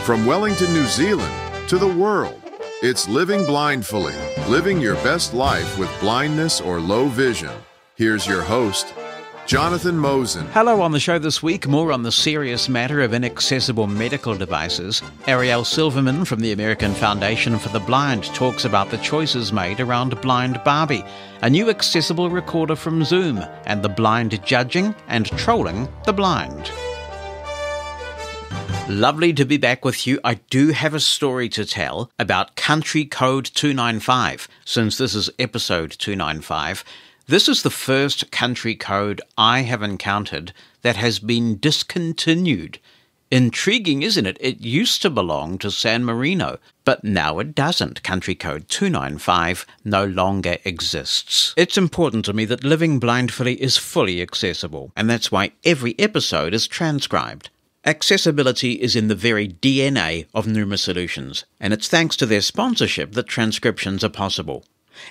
From Wellington, New Zealand to the world, it's Living Blindfully, living your best life with blindness or low vision. Here's your host, Jonathan Mosen. Hello on the show this week, more on the serious matter of inaccessible medical devices. Arielle Silverman from the American Foundation for the Blind talks about the choices made around Blind Barbie, a new accessible recorder from Zoom, and the blind judging and trolling the blind. Lovely to be back with you. I do have a story to tell about country code 295, since this is episode 295. This is the first country code I have encountered that has been discontinued. Intriguing, isn't it? It used to belong to San Marino, but now it doesn't. Country code 295 no longer exists. It's important to me that Living Blindfully is fully accessible, and that's why every episode is transcribed. Accessibility is in the very DNA of Numa Solutions, and it's thanks to their sponsorship that transcriptions are possible.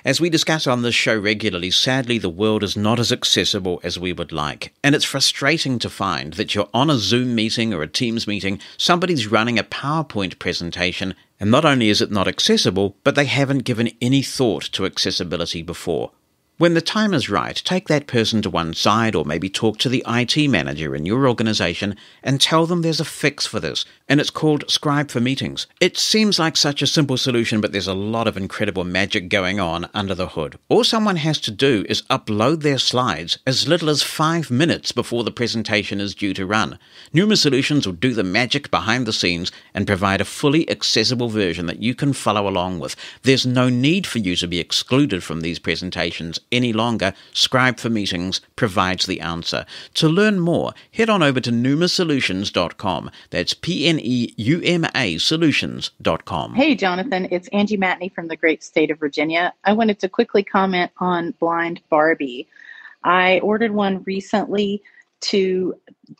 As we discuss on this show regularly, sadly the world is not as accessible as we would like, and it's frustrating to find that you're on a Zoom meeting or a Teams meeting, somebody's running a PowerPoint presentation, and not only is it not accessible, but they haven't given any thought to accessibility before. When the time is right, take that person to one side or maybe talk to the IT manager in your organization and tell them there's a fix for this, and it's called Scribe for Meetings. It seems like such a simple solution, but there's a lot of incredible magic going on under the hood. All someone has to do is upload their slides as little as 5 minutes before the presentation is due to run. Numa Solutions will do the magic behind the scenes and provide a fully accessible version that you can follow along with. There's no need for you to be excluded from these presentations any longer. Scribe for Meetings provides the answer. To learn more, head on over to numasolutions.com. That's PNEUMA solutions.com. Hey, Jonathan. It's Angie Matney from the great state of Virginia. I wanted to quickly comment on Blind Barbie. I ordered one recently to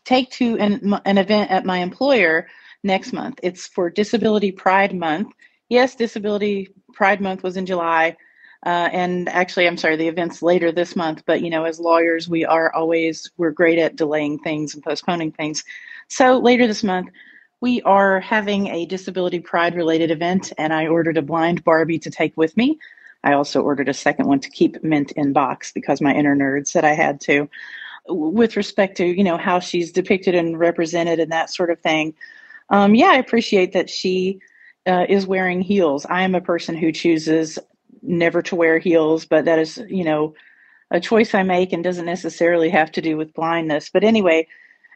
take to an event at my employer next month. It's for Disability Pride Month. Yes, Disability Pride Month was in July. And actually, I'm sorry, the event's later this month, but as lawyers, we're great at delaying things and postponing things. So later this month, we are having a Disability Pride related event, and I ordered a Blind Barbie to take with me. I also ordered a second one to keep mint in box because my inner nerd said I had to. With respect to, how she's depicted and represented and that sort of thing. I appreciate that she is wearing heels. I am a person who chooses never to wear heels, but that is, a choice I make and doesn't necessarily have to do with blindness. But anyway,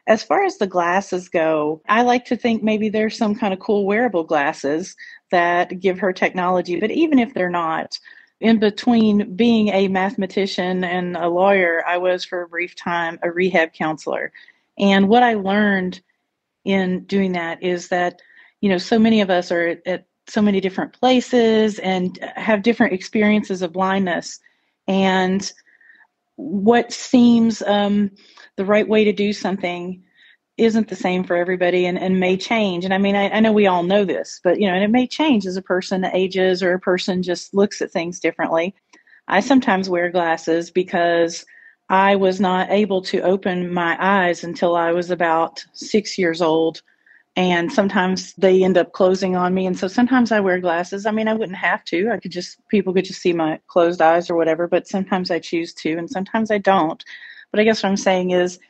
as far as the glasses go, I like to think maybe there's some kind of cool wearable glasses that give her technology. But even if they're not, in between being a mathematician and a lawyer, I was for a brief time a rehab counselor. And what I learned in doing that is that, so many of us are at so many different places and have different experiences of blindness. And what seems the right way to do something isn't the same for everybody and may change. And I know we all know this, but, and it may change as a person ages or a person just looks at things differently. I sometimes wear glasses because I was not able to open my eyes until I was about 6 years old. And sometimes they end up closing on me. And so sometimes I wear glasses. I wouldn't have to. People could just see my closed eyes or whatever, but sometimes I choose to, and sometimes I don't. But I guess what I'm saying is,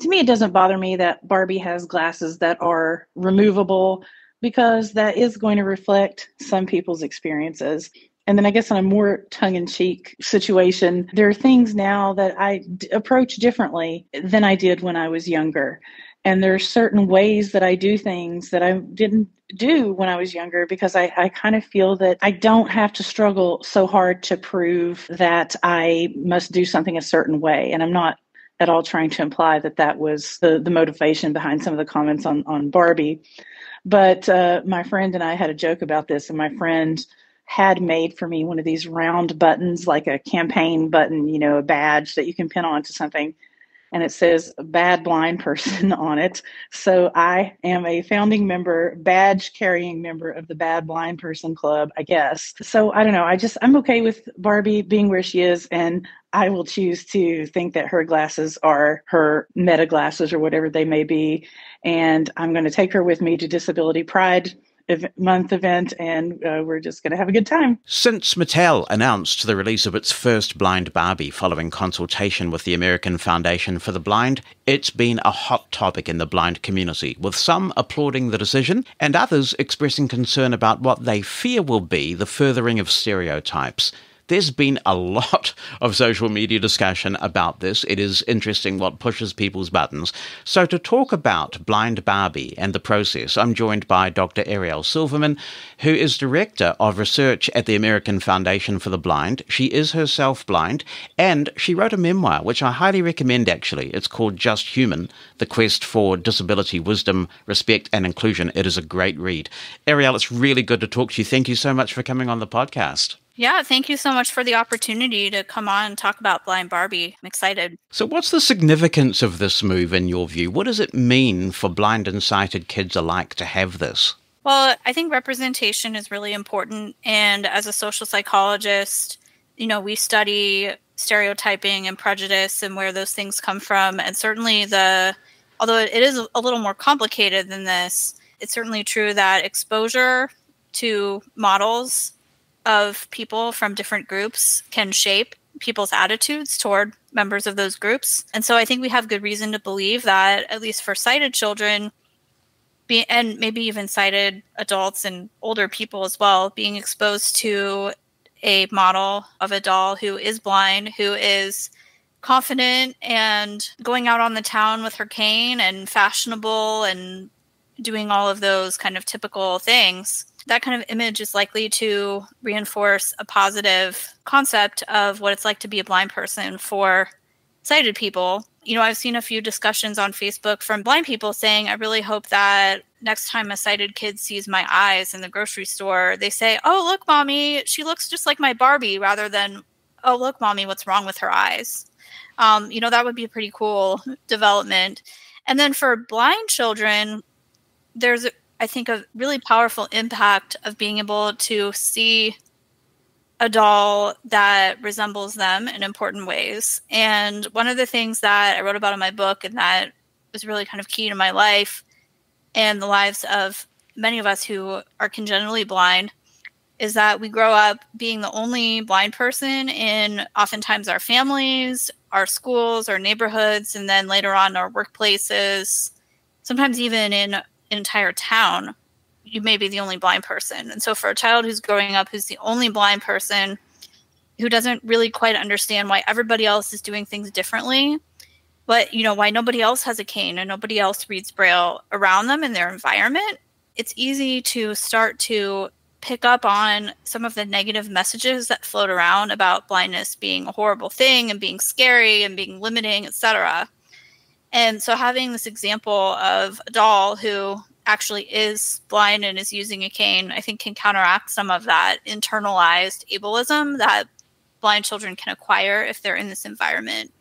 to me, it doesn't bother me that Barbie has glasses that are removable because that is going to reflect some people's experiences. And then I guess in a more tongue-in-cheek situation, there are things now that I approach differently than I did when I was younger. And there are certain ways that I do things that I didn't do when I was younger because I kind of feel that I don't have to struggle so hard to prove that I must do something a certain way. And I'm not at all trying to imply that that was the motivation behind some of the comments on Barbie. But my friend and I had a joke about this, and my friend had made for me one of these round buttons, like a campaign button, a badge that you can pin onto something. and it says bad blind person on it. So I am a founding member, badge carrying member of the Bad Blind Person Club, I guess. So I don't know. I'm okay with Barbie being where she is, and I will choose to think that her glasses are her meta glasses or whatever they may be. And I'm going to take her with me to Disability Pride month event, and we're just going to have a good time. Since Mattel announced the release of its first Blind Barbie following consultation with the American Foundation for the Blind, it's been a hot topic in the blind community, with some applauding the decision and others expressing concern about what they fear will be the furthering of stereotypes. There's been a lot of social media discussion about this. It is interesting what pushes people's buttons. So to talk about Blind Barbie and the process, I'm joined by Dr. Arielle Silverman, who is Director of Research at the American Foundation for the Blind. She is herself blind, and she wrote a memoir, which I highly recommend, actually. It's called Just Human, The Quest for Disability, Wisdom, Respect and Inclusion. It is a great read. Arielle, it's really good to talk to you. Thank you so much for coming on the podcast. Yeah, thank you so much for the opportunity to come on and talk about Blind Barbie. I'm excited. So what's the significance of this move in your view? What does it mean for blind and sighted kids alike to have this? Well, I think representation is really important. And as a social psychologist, we study stereotyping and prejudice and where those things come from. And certainly although it is a little more complicated than this, it's certainly true that exposure to models of people from different groups can shape people's attitudes toward members of those groups. And so I think we have good reason to believe that, at least for sighted children, and maybe even sighted adults and older people as well, being exposed to a model of a doll who is blind, who is confident and going out on the town with her cane and fashionable and doing all of those kind of typical things, that kind of image is likely to reinforce a positive concept of what it's like to be a blind person for sighted people. I've seen a few discussions on Facebook from blind people saying, I really hope that next time a sighted kid sees my eyes in the grocery store, they say, oh, look, mommy, she looks just like my Barbie, rather than, oh, look, mommy, what's wrong with her eyes? That would be a pretty cool development. And then for blind children, there's I think a really powerful impact of being able to see a doll that resembles them in important ways. And one of the things that I wrote about in my book, and that was really kind of key to my life and the lives of many of us who are congenitally blind, is that we grow up being the only blind person in oftentimes our families, our schools, our neighborhoods, and then later on our workplaces, sometimes even in an entire town, you may be the only blind person. And so for a child who's growing up who's the only blind person, who doesn't really quite understand why everybody else is doing things differently, but why nobody else has a cane and nobody else reads Braille around them in their environment, it's easy to start to pick up on some of the negative messages that float around about blindness being a horrible thing and being scary and being limiting, etc. And so having this example of a doll who actually is blind and is using a cane, I think can counteract some of that internalized ableism that blind children can acquire if they're in this environment.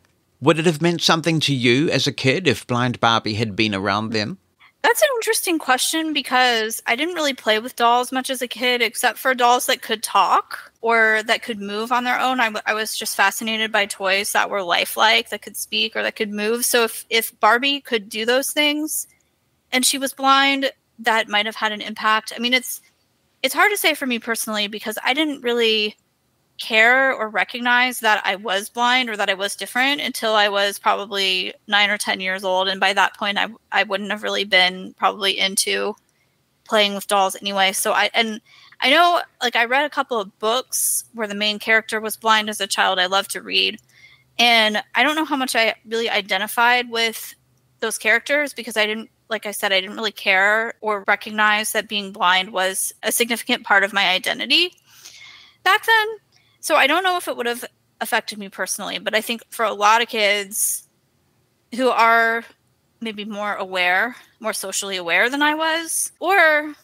Would it have meant something to you as a kid if Blind Barbie had been around then? That's an interesting question, because I didn't really play with dolls much as a kid, except for dolls that could talk or that could move on their own. I was just fascinated by toys that were lifelike, that could speak or that could move. So if Barbie could do those things and she was blind, that might have had an impact. I mean, it's hard to say for me personally, because I didn't really care or recognize that I was blind or that I was different until I was probably 9 or 10 years old. And by that point, I wouldn't have really been probably into playing with dolls anyway. So I know, like, I read a couple of books where the main character was blind as a child. I love to read. And I don't know how much I really identified with those characters, because like I said, I didn't really care or recognize that being blind was a significant part of my identity back then. So I don't know if it would have affected me personally, but I think for a lot of kids who are maybe more socially aware than I was, or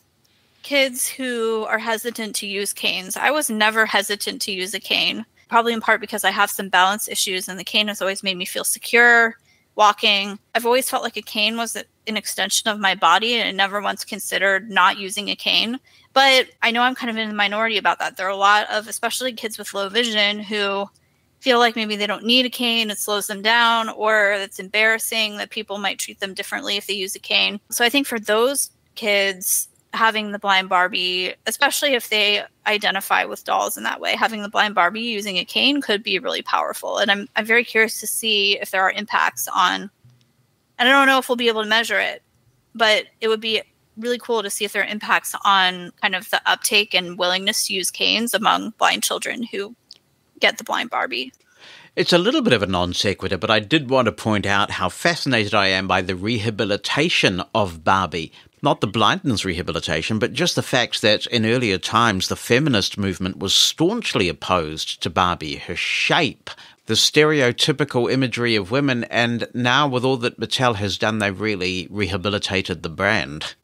kids who are hesitant to use canes. I was never hesitant to use a cane, probably in part because I have some balance issues, and the cane has always made me feel secure. walking. I've always felt like a cane was an extension of my body, and I never once considered not using a cane. But I know I'm kind of in the minority about that. There are a lot of, especially kids with low vision, who feel like maybe they don't need a cane, it slows them down, or it's embarrassing that people might treat them differently if they use a cane. So I think for those kids, having the Blind Barbie, especially if they identify with dolls in that way, having the Blind Barbie using a cane could be really powerful. And I'm very curious to see if there are impacts on, and I don't know if we'll be able to measure it, but it would be really cool to see if there are impacts on kind of the uptake and willingness to use canes among blind children who get the Blind Barbie. It's a little bit of a non sequitur, but I did want to point out how fascinated I am by the rehabilitation of Barbie. Not the blindness rehabilitation, but just the fact that in earlier times, the feminist movement was staunchly opposed to Barbie, her shape, the stereotypical imagery of women, and now with all that Mattel has done, they've really rehabilitated the brand.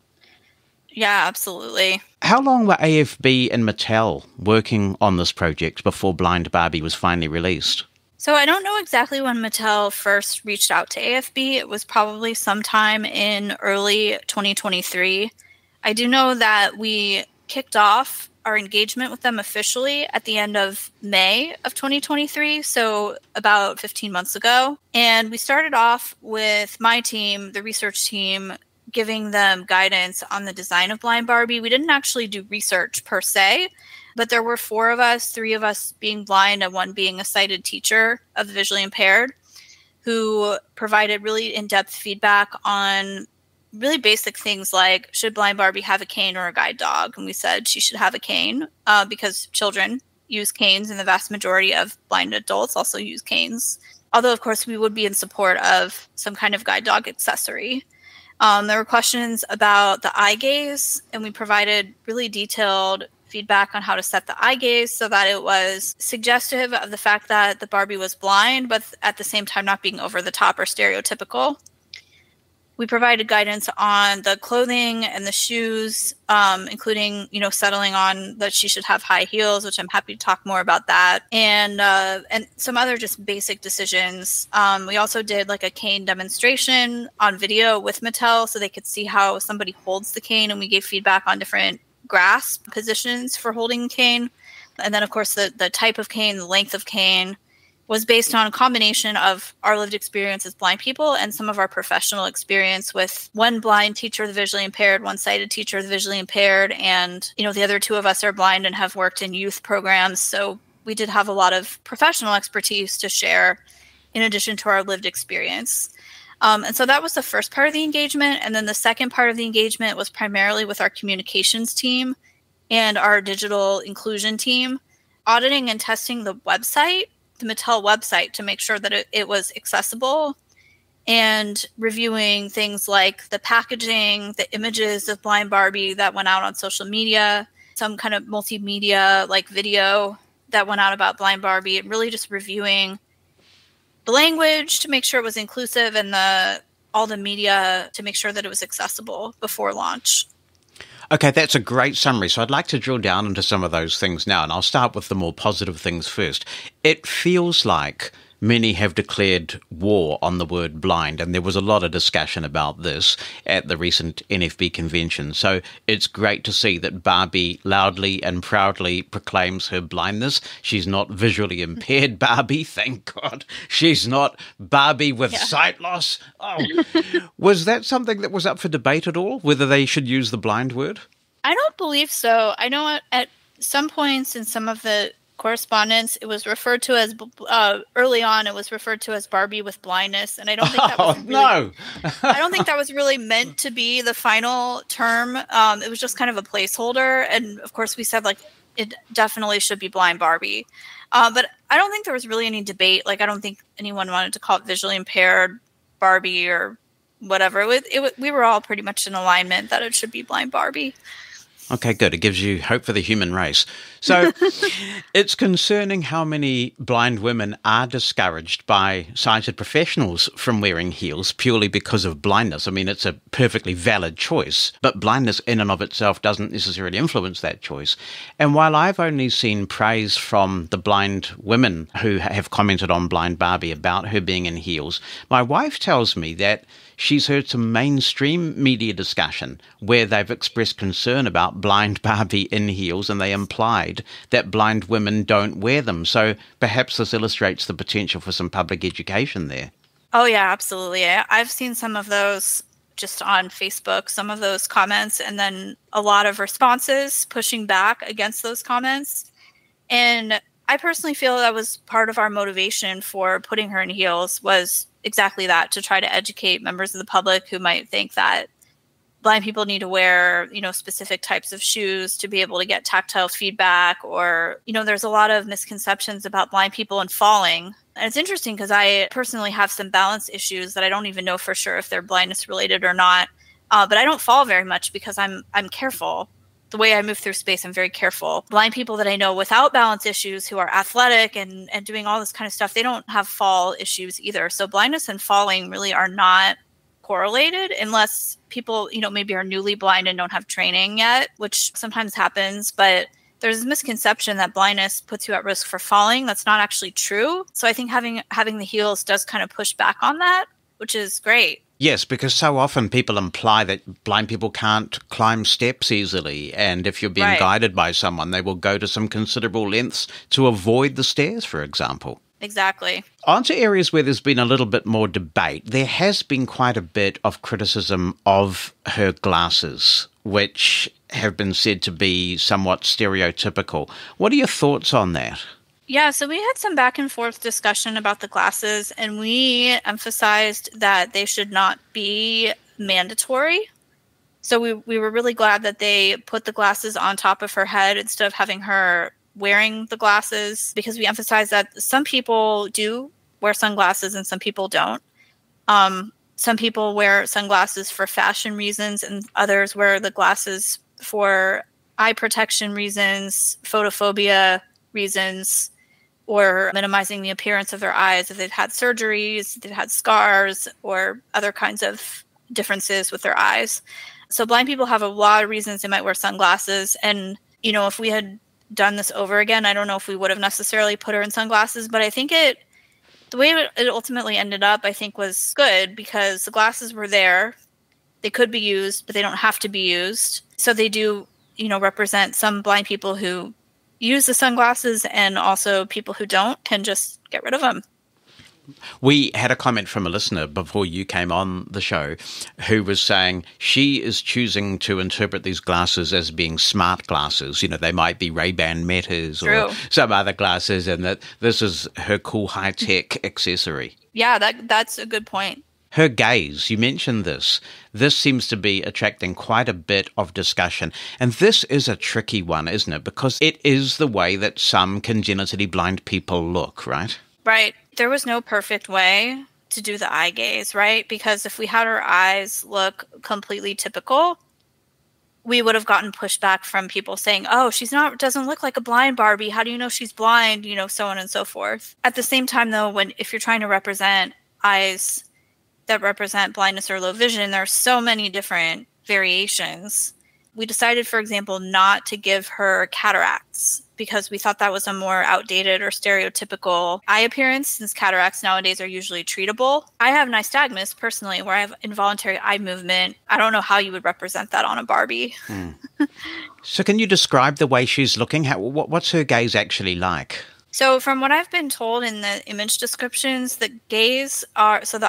Yeah, absolutely. How long were AFB and Mattel working on this project before Blind Barbie was finally released? So I don't know exactly when Mattel first reached out to AFB. It was probably sometime in early 2023. I do know that we kicked off our engagement with them officially at the end of May of 2023, so about 15 months ago. And we started off with my team, the research team, giving them guidance on the design of Blind Barbie. We didn't actually do research per se, but there were 4 of us, 3 of us being blind and 1 being a sighted teacher of the visually impaired, who provided really in-depth feedback on really basic things like, should Blind Barbie have a cane or a guide dog? And we said she should have a cane because children use canes, and the vast majority of blind adults also use canes. Although, of course, we would be in support of some kind of guide dog accessory. There were questions about the eye gaze, and we provided really detailed feedback on how to set the eye gaze so that it was suggestive of the fact that the Barbie was blind, but at the same time not being over the top or stereotypical. We provided guidance on the clothing and the shoes, including, settling on that she should have high heels, which I'm happy to talk more about that, and some other just basic decisions. We also did like a cane demonstration on video with Mattel so they could see how somebody holds the cane, and we gave feedback on different grasp positions for holding a cane. And then, of course, the type of cane, the length of cane, was based on a combination of our lived experience as blind people and some of our professional experience with 1 blind teacher of the visually impaired, 1 sighted teacher of the visually impaired, and the other 2 of us are blind and have worked in youth programs. So we did have a lot of professional expertise to share in addition to our lived experience. And so that was the first part of the engagement. And then the second part of the engagement was primarily with our communications team and our digital inclusion team, auditing and testing the website, the Mattel website, to make sure that it was accessible, and reviewing things like the packaging, the images of Blind Barbie that went out on social media, some kind of multimedia like video that went out about Blind Barbie, and really just reviewing the language to make sure it was inclusive, and all the media to make sure that it was accessible before launch. Okay, that's a great summary. So I'd like to drill down into some of those things now, and I'll start with the more positive things first. It feels like many have declared war on the word blind, and there was a lot of discussion about this at the recent NFB convention. So it's great to see that Barbie loudly and proudly proclaims her blindness. She's not visually impaired Barbie, thank God. She's not Barbie with sight loss. Oh, was that something that was up for debate at all, whether they should use the blind word? I don't believe so. I know at some points in some of the correspondence, it was referred to as early on. It was referred to as Barbie with blindness, and I don't think that was really, I don't think that was really meant to be the final term. It was just kind of a placeholder, and of course, we said like it definitely should be Blind Barbie, but I don't think there was really any debate. Like I don't think anyone wanted to call it visually impaired Barbie or whatever. We were all pretty much in alignment that it should be Blind Barbie. Okay, good. It gives you hope for the human race. So it's concerning how many blind women are discouraged by sighted professionals from wearing heels purely because of blindness. I mean, it's a perfectly valid choice, but blindness in and of itself doesn't necessarily influence that choice. And while I've only seen praise from the blind women who have commented on Blind Barbie about her being in heels, my wife tells me that she's heard some mainstream media discussion where they've expressed concern about Blind Barbie in heels, and they implied that blind women don't wear them. So perhaps this illustrates the potential for some public education there. Oh, yeah, absolutely. I've seen some of those just on Facebook, some of those comments, and then a lot of responses pushing back against those comments. And I personally feel that was part of our motivation for putting her in heels was exactly that, to try to educate members of the public who might think that blind people need to wear, specific types of shoes to be able to get tactile feedback, or, there's a lot of misconceptions about blind people and falling. And it's interesting because I personally have some balance issues that I don't even know for sure if they're blindness related or not. But I don't fall very much because I'm careful. The way I move through space, I'm very careful. Blind people that I know without balance issues who are athletic and doing all this kind of stuff, they don't have fall issues either. So blindness and falling really are not correlated unless people, maybe are newly blind and don't have training yet, which sometimes happens. But there's a misconception that blindness puts you at risk for falling. That's not actually true. So I think having the heels does kind of push back on that, which is great. Yes, because so often people imply that blind people can't climb steps easily, and if you're being guided by someone, they will go to some considerable lengths to avoid the stairs, for example. Exactly. On to areas where there's been a little bit more debate. There has been quite a bit of criticism of her glasses, which have been said to be somewhat stereotypical. What are your thoughts on that? Yeah, so we had some back and forth discussion about the glasses, and we emphasized that they should not be mandatory. So we were really glad that they put the glasses on top of her head instead of having her wearing the glasses, because we emphasize that some people do wear sunglasses and some people don't. Some people wear sunglasses for fashion reasons, and others wear the glasses for eye protection reasons, photophobia reasons, or minimizing the appearance of their eyes if they've had surgeries, they've had scars, or other kinds of differences with their eyes. So blind people have a lot of reasons they might wear sunglasses. And, if we had done this over again, I don't know if we would have necessarily put her in sunglasses, but I think the way it ultimately ended up, I think, was good because the glasses were there. They could be used, but they don't have to be used. So they do, represent some blind people who use the sunglasses, and also people who don't can just get rid of them. We had a comment from a listener before you came on the show who was saying she is choosing to interpret these glasses as being smart glasses. They might be Ray-Ban Metas or some other glasses, and that this is her cool high-tech accessory. Yeah, that's a good point. Her gaze, you mentioned this. This seems to be attracting quite a bit of discussion. And this is a tricky one, isn't it? Because it is the way that some congenitally blind people look, right? Right. There was no perfect way to do the eye gaze, right? Because if we had her eyes look completely typical, we would have gotten pushback from people saying, oh, doesn't look like a blind Barbie. How do you know she's blind? So on and so forth. At the same time, though, if you're trying to represent eyes that represent blindness or low vision, there are so many different variations. We decided, for example, not to give her cataracts because we thought that was a more outdated or stereotypical eye appearance, since cataracts nowadays are usually treatable. I have nystagmus personally, where I have involuntary eye movement. I don't know how you would represent that on a Barbie. So can you describe the way she's looking? What's her gaze actually like? So from what I've been told in the image descriptions, the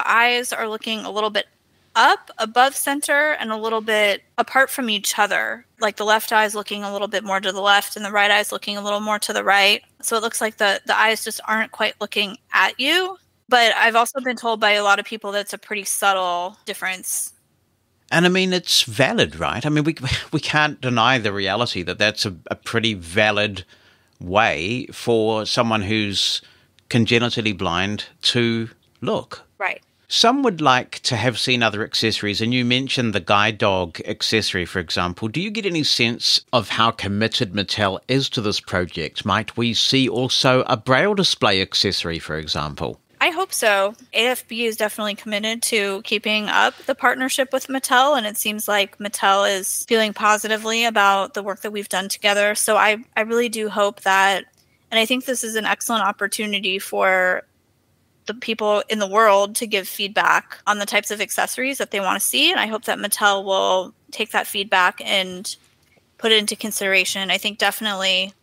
eyes are looking a little bit up above center and a little bit apart from each other. Like the left eye is looking a little bit more to the left and the right eye is looking a little more to the right. So it looks like the eyes just aren't quite looking at you. But I've also been told by a lot of people that's a pretty subtle difference. And I mean, it's valid, right? I mean, we can't deny the reality that that's a pretty valid way for someone who's congenitally blind to look. Right. Some would like to have seen other accessories, and you mentioned the guide dog accessory, for example. Do you get any sense of how committed Mattel is to this project? Might we see also a Braille display accessory, for example? I hope so. AFB is definitely committed to keeping up the partnership with Mattel, and it seems like Mattel is feeling positively about the work that we've done together. So I really do hope that, and I think this is an excellent opportunity for the people in the world to give feedback on the types of accessories that they want to see. And I hope that Mattel will take that feedback and put it into consideration. I think definitely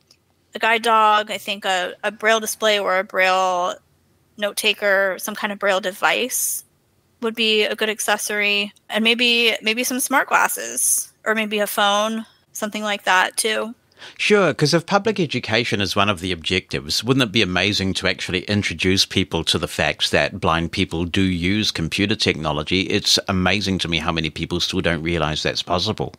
a guide dog, I think a Braille display or a Braille note taker, some kind of Braille device would be a good accessory. And maybe some smart glasses or maybe a phone, something like that too. Sure, because if public education is one of the objectives, wouldn't it be amazing to actually introduce people to the fact that blind people do use computer technology? It's amazing to me how many people still don't realize that's possible.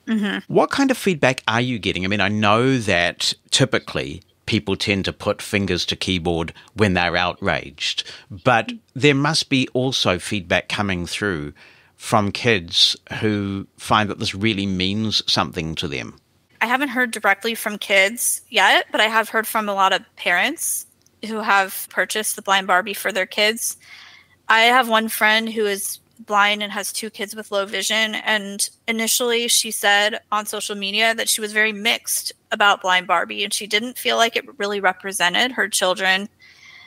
Mm-hmm. What kind of feedback are you getting? I mean, I know that typically people tend to put fingers to keyboard when they're outraged, but there must be also feedback coming through from kids who find that this really means something to them. I haven't heard directly from kids yet, but I have heard from a lot of parents who have purchased the Blind Barbie for their kids. I have one friend who is blind and has 2 kids with low vision. And initially she said on social media that she was very mixed about Blind Barbie and she didn't feel like it really represented her children.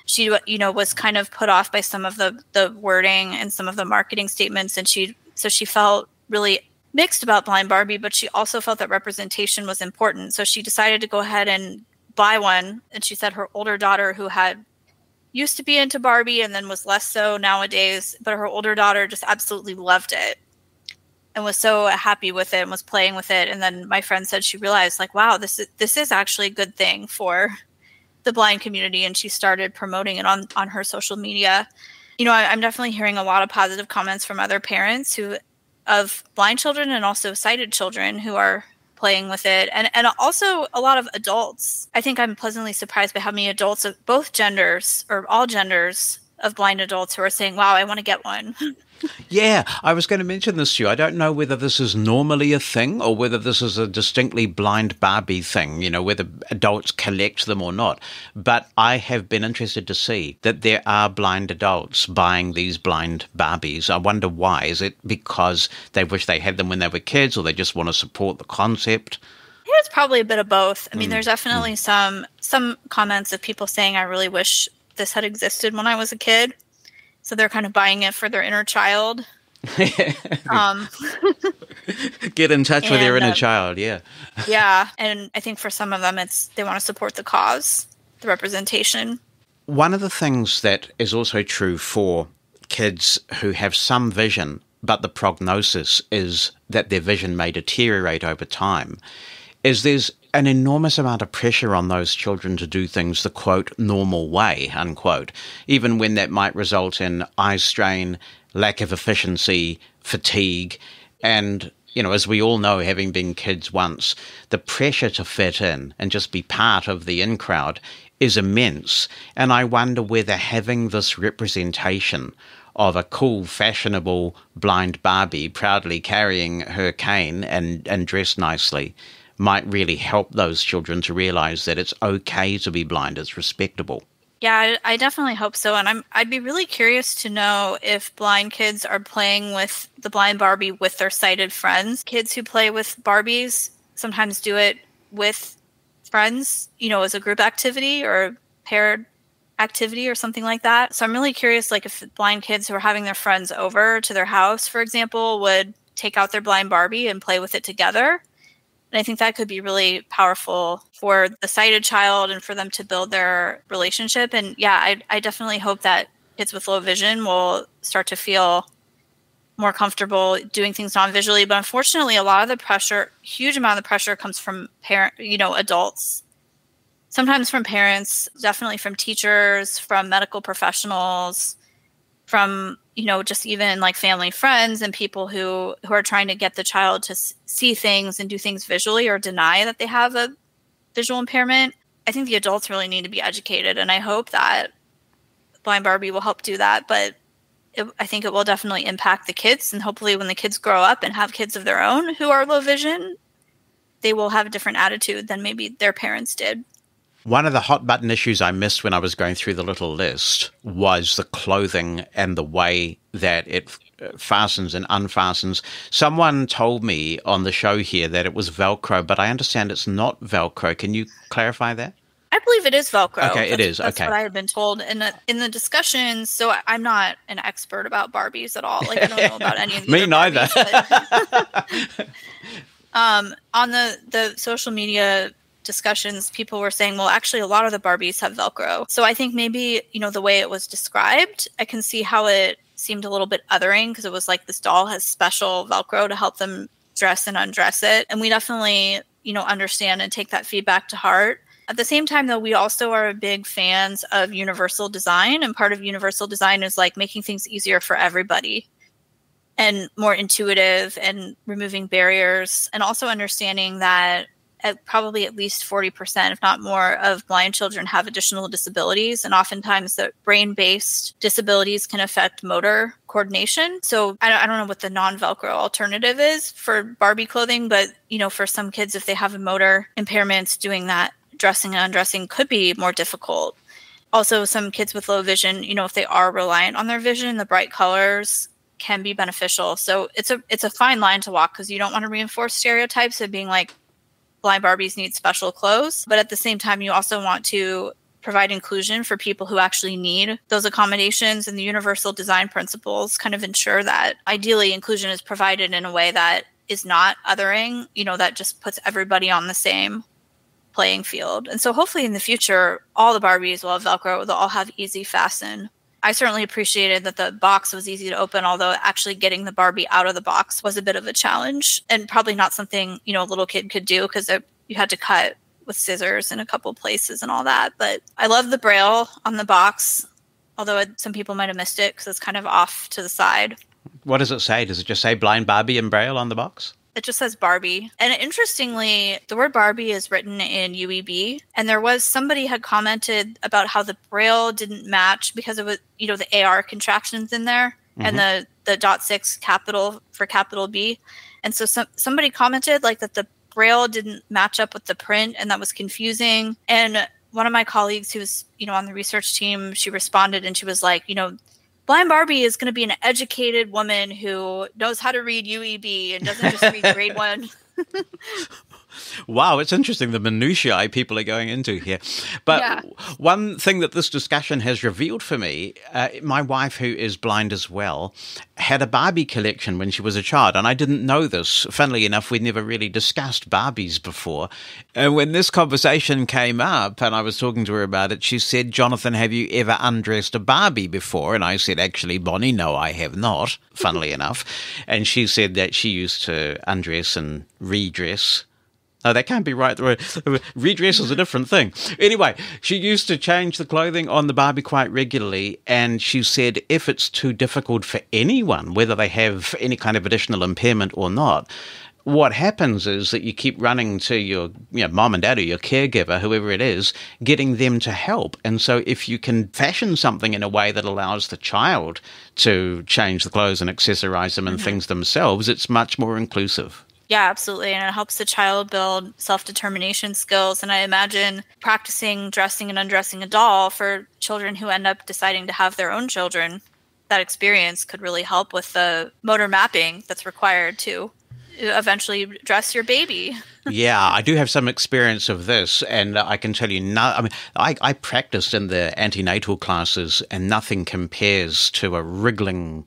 She, was kind of put off by some of the wording and some of the marketing statements. And she felt really mixed about Blind Barbie, but she also felt that representation was important. So she decided to go ahead and buy one. And she said her older daughter, who had used to be into Barbie and then was less so nowadays, but her older daughter just absolutely loved it and was so happy with it and was playing with it. And then my friend said she realized, like, wow, this is actually a good thing for the blind community. And she started promoting it on her social media. I'm definitely hearing a lot of positive comments from other parents of blind children and also sighted children who are playing with it. And also a lot of adults. I think I'm pleasantly surprised by how many adults of both genders or all genders of blind adults who are saying, wow, I want to get one. Yeah, I was going to mention this to you. I don't know whether this is normally a thing or whether this is a distinctly Blind Barbie thing, whether adults collect them or not. But I have been interested to see that there are blind adults buying these Blind Barbies. I wonder why. Is it because they wish they had them when they were kids or they just want to support the concept? Yeah, it's probably a bit of both. I mean, there's definitely some comments of people saying, I really wish this had existed when I was a kid. So they're kind of buying it for their inner child. Get in touch with your inner child, yeah. Yeah, and I think for some of them, they want to support the cause, the representation. One of the things that is also true for kids who have some vision, but the prognosis is that their vision may deteriorate over time, is there's an enormous amount of pressure on those children to do things the, quote, normal way, unquote, even when that might result in eye strain, lack of efficiency, fatigue. And, as we all know, having been kids once, the pressure to fit in and just be part of the in crowd is immense. And I wonder whether having this representation of a cool, fashionable blind Barbie proudly carrying her cane and dressed nicely might really help those children to realize that it's okay to be blind, it's respectable. Yeah, I definitely hope so. And I'd be really curious to know if blind kids are playing with the Blind Barbie with their sighted friends. Kids who play with Barbies sometimes do it with friends, as a group activity or a paired activity or something like that. So I'm really curious, like if blind kids who are having their friends over to their house, for example, would take out their Blind Barbie and play with it together. And I think that could be really powerful for the sighted child and for them to build their relationship. And yeah, I definitely hope that kids with low vision will start to feel more comfortable doing things non-visually. But unfortunately, a lot of the pressure, huge amount of the pressure comes from adults. Sometimes from parents, definitely from teachers, from medical professionals, from just even like family, friends, and people who are trying to get the child to see things and do things visually or deny that they have a visual impairment. I think the adults really need to be educated, and I hope that Blind Barbie will help do that. But I think it will definitely impact the kids. And hopefully when the kids grow up and have kids of their own who are low vision, they will have a different attitude than maybe their parents did. One of the hot button issues I missed when I was going through the little list was the clothing and the way that it fastens and unfastens. Someone told me on the show here that it was Velcro, but I understand it's not Velcro. Can you clarify that? I believe it is Velcro. Okay, it is. That's okay. What I had been told in the discussions. So I'm not an expert about Barbies at all. Like I don't know about any of these. Me neither. Barbies, on the social media discussions, people were saying, well, actually, a lot of the Barbies have Velcro. So I think maybe, the way it was described, I can see how it seemed a little bit othering because it was like this doll has special Velcro to help them dress and undress it. And we definitely, understand and take that feedback to heart. At the same time, though, we also are big fans of universal design. And part of universal design is like making things easier for everybody and more intuitive and removing barriers, and also understanding that probably at least 40%, if not more, of blind children have additional disabilities. And oftentimes the brain-based disabilities can affect motor coordination. So I don't know what the non-Velcro alternative is for Barbie clothing, but, for some kids, if they have a motor impairment, doing that dressing and undressing could be more difficult. Also, some kids with low vision, if they are reliant on their vision, the bright colors can be beneficial. So it's a fine line to walk because you don't want to reinforce stereotypes of being like, blind Barbies need special clothes, but at the same time, you also want to provide inclusion for people who actually need those accommodations, and the universal design principles kind of ensure that ideally inclusion is provided in a way that is not othering, that just puts everybody on the same playing field. And so hopefully in the future, all the Barbies will have Velcro, they'll all have easy fasten. I certainly appreciated that the box was easy to open, although actually getting the Barbie out of the box was a bit of a challenge and probably not something, a little kid could do because you had to cut with scissors in a couple places and all that. But I love the Braille on the box, although some people might have missed it because it's kind of off to the side. What does it say? Does it just say Blind Barbie in Braille on the box? It just says Barbie. And interestingly, the word Barbie is written in UEB. And there was somebody had commented about how the Braille didn't match because of the AR contractions in there and the .6 capital for capital B. And so somebody commented like that the Braille didn't match up with the print and that was confusing. And one of my colleagues who was, on the research team, she responded and she was like, Blind Barbie is going to be an educated woman who knows how to read UEB and doesn't just read grade 1. Wow, it's interesting the minutiae people are going into here. But one thing that this discussion has revealed for me, my wife, who is blind as well, had a Barbie collection when she was a child, and I didn't know this. Funnily enough, we'd never really discussed Barbies before. And when this conversation came up and I was talking to her about it, she said, Jonathan, have you ever undressed a Barbie before? And I said, actually, Bonnie, no, I have not, funnily enough. And she said that she used to undress and redress. No, that can't be right. Redress is a different thing. Anyway, she used to change the clothing on the Barbie quite regularly, and she said if it's too difficult for anyone, whether they have any kind of additional impairment or not, what happens is that you keep running to your mom and dad or your caregiver, whoever it is, getting them to help. And so if you can fashion something in a way that allows the child to change the clothes and accessorize them and things themselves, it's much more inclusive. Yeah, absolutely. And it helps the child build self-determination skills. And I imagine practicing dressing and undressing a doll for children who end up deciding to have their own children, that experience could really help with the motor mapping that's required to eventually dress your baby. Yeah, I do have some experience of this, and I can tell you, I practiced in the antenatal classes, and nothing compares to a wriggling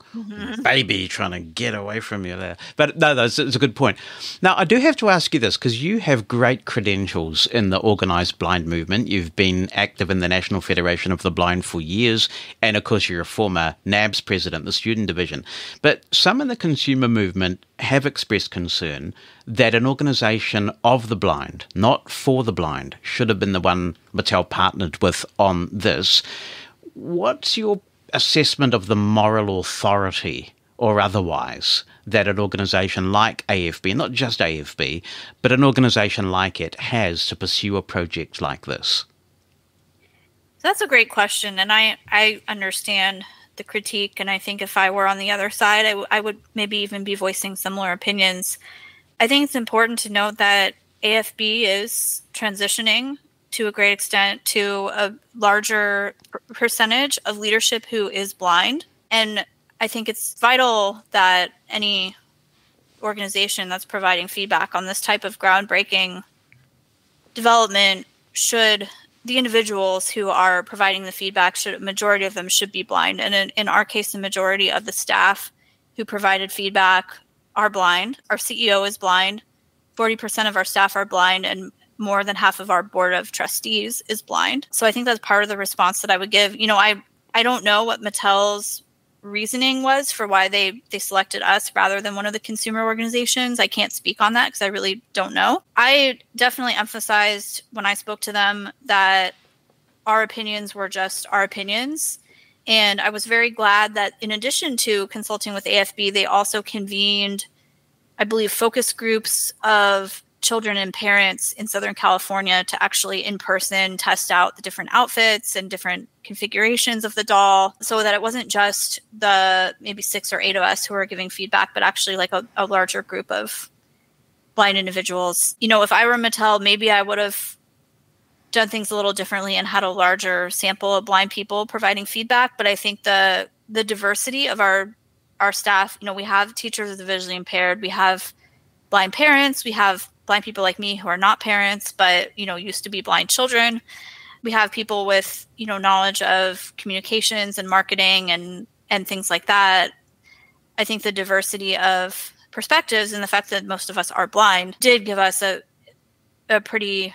baby trying to get away from you there. But no, it's a good point. Now, I do have to ask you this, because you have great credentials in the organised blind movement. You've been active in the National Federation of the Blind for years, and of course, you're a former NABS president, the student division. But some in the consumer movement have expressed concern that an organisation of the blind, not for the blind, should have been the one Mattel partnered with on this. What's your assessment of the moral authority or otherwise that an organisation like AFB, not just AFB, but an organisation like it has to pursue a project like this? That's a great question. And I understand the critique. And I think if I were on the other side, I would maybe even be voicing similar opinions. I think it's important to note that AFB is transitioning to a great extent to a larger percentage of leadership who is blind. And I think it's vital that any organization that's providing feedback on this type of groundbreaking development the individuals who are providing the feedback, a majority of them should be blind. And in our case, the majority of the staff who provided feedback are blind. Our CEO is blind. 40% of our staff are blind, and more than half of our board of trustees is blind. So I think that's part of the response that I would give. I don't know what Mattel's reasoning was for why they selected us rather than one of the consumer organizations. I can't speak on that because I really don't know. I definitely emphasized when I spoke to them that our opinions were just our opinions. And I was very glad that in addition to consulting with AFB, they also convened, I believe, focus groups of children and parents in Southern California to actually in person test out the different outfits and different configurations of the doll, so that it wasn't just the maybe 6 or 8 of us who were giving feedback, but actually like a larger group of blind individuals. If I were Mattel, maybe I would have done things a little differently and had a larger sample of blind people providing feedback. But I think the diversity of our staff, we have teachers of the visually impaired, we have blind parents, we have blind people like me who are not parents, but, used to be blind children. We have people with, knowledge of communications and marketing and things like that. I think the diversity of perspectives and the fact that most of us are blind did give us a pretty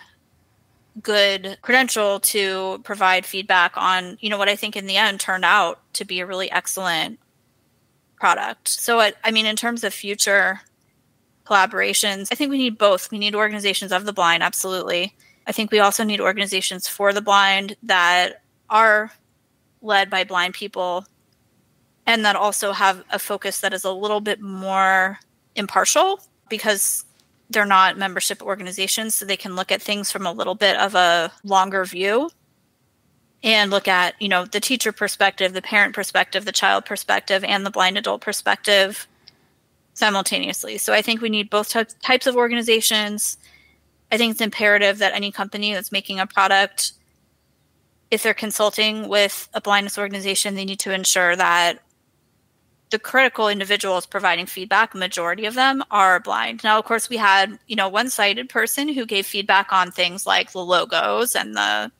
good credential to provide feedback on, what I think in the end turned out to be a really excellent product. So, in terms of future collaborations, I think we need both. We need organizations of the blind, absolutely. I think we also need organizations for the blind that are led by blind people and that also have a focus that is a little bit more impartial because they're not membership organizations, so they can look at things from a little bit of a longer view and look at, the teacher perspective, the parent perspective, the child perspective, and the blind adult perspective simultaneously. So I think we need both types of organizations. I think it's imperative that any company that's making a product, if they're consulting with a blindness organization, they need to ensure that the critical individuals providing feedback, majority of them are blind. Now, of course, we had, one sighted person who gave feedback on things like the logos and the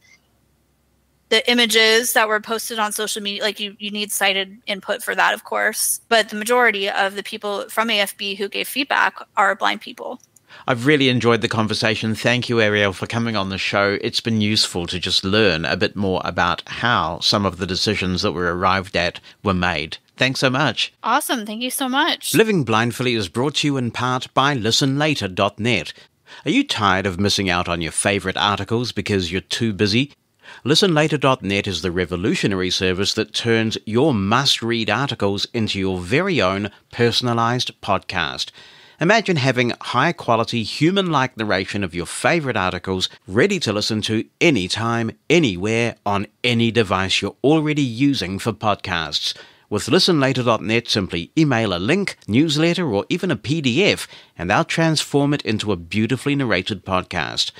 images that were posted on social media. Like you need sighted input for that, of course. But the majority of the people from AFB who gave feedback are blind people. I've really enjoyed the conversation. Thank you, Arielle, for coming on the show. It's been useful to just learn a bit more about how some of the decisions that were arrived at were made. Thanks so much. Awesome. Thank you so much. Living Blindfully is brought to you in part by listenlater.net. Are you tired of missing out on your favorite articles because you're too busy? ListenLater.net is the revolutionary service that turns your must-read articles into your very own personalized podcast. Imagine having high-quality, human-like narration of your favorite articles ready to listen to anytime, anywhere, on any device you're already using for podcasts. With ListenLater.net, simply email a link, newsletter, or even a PDF, and they'll transform it into a beautifully narrated podcast.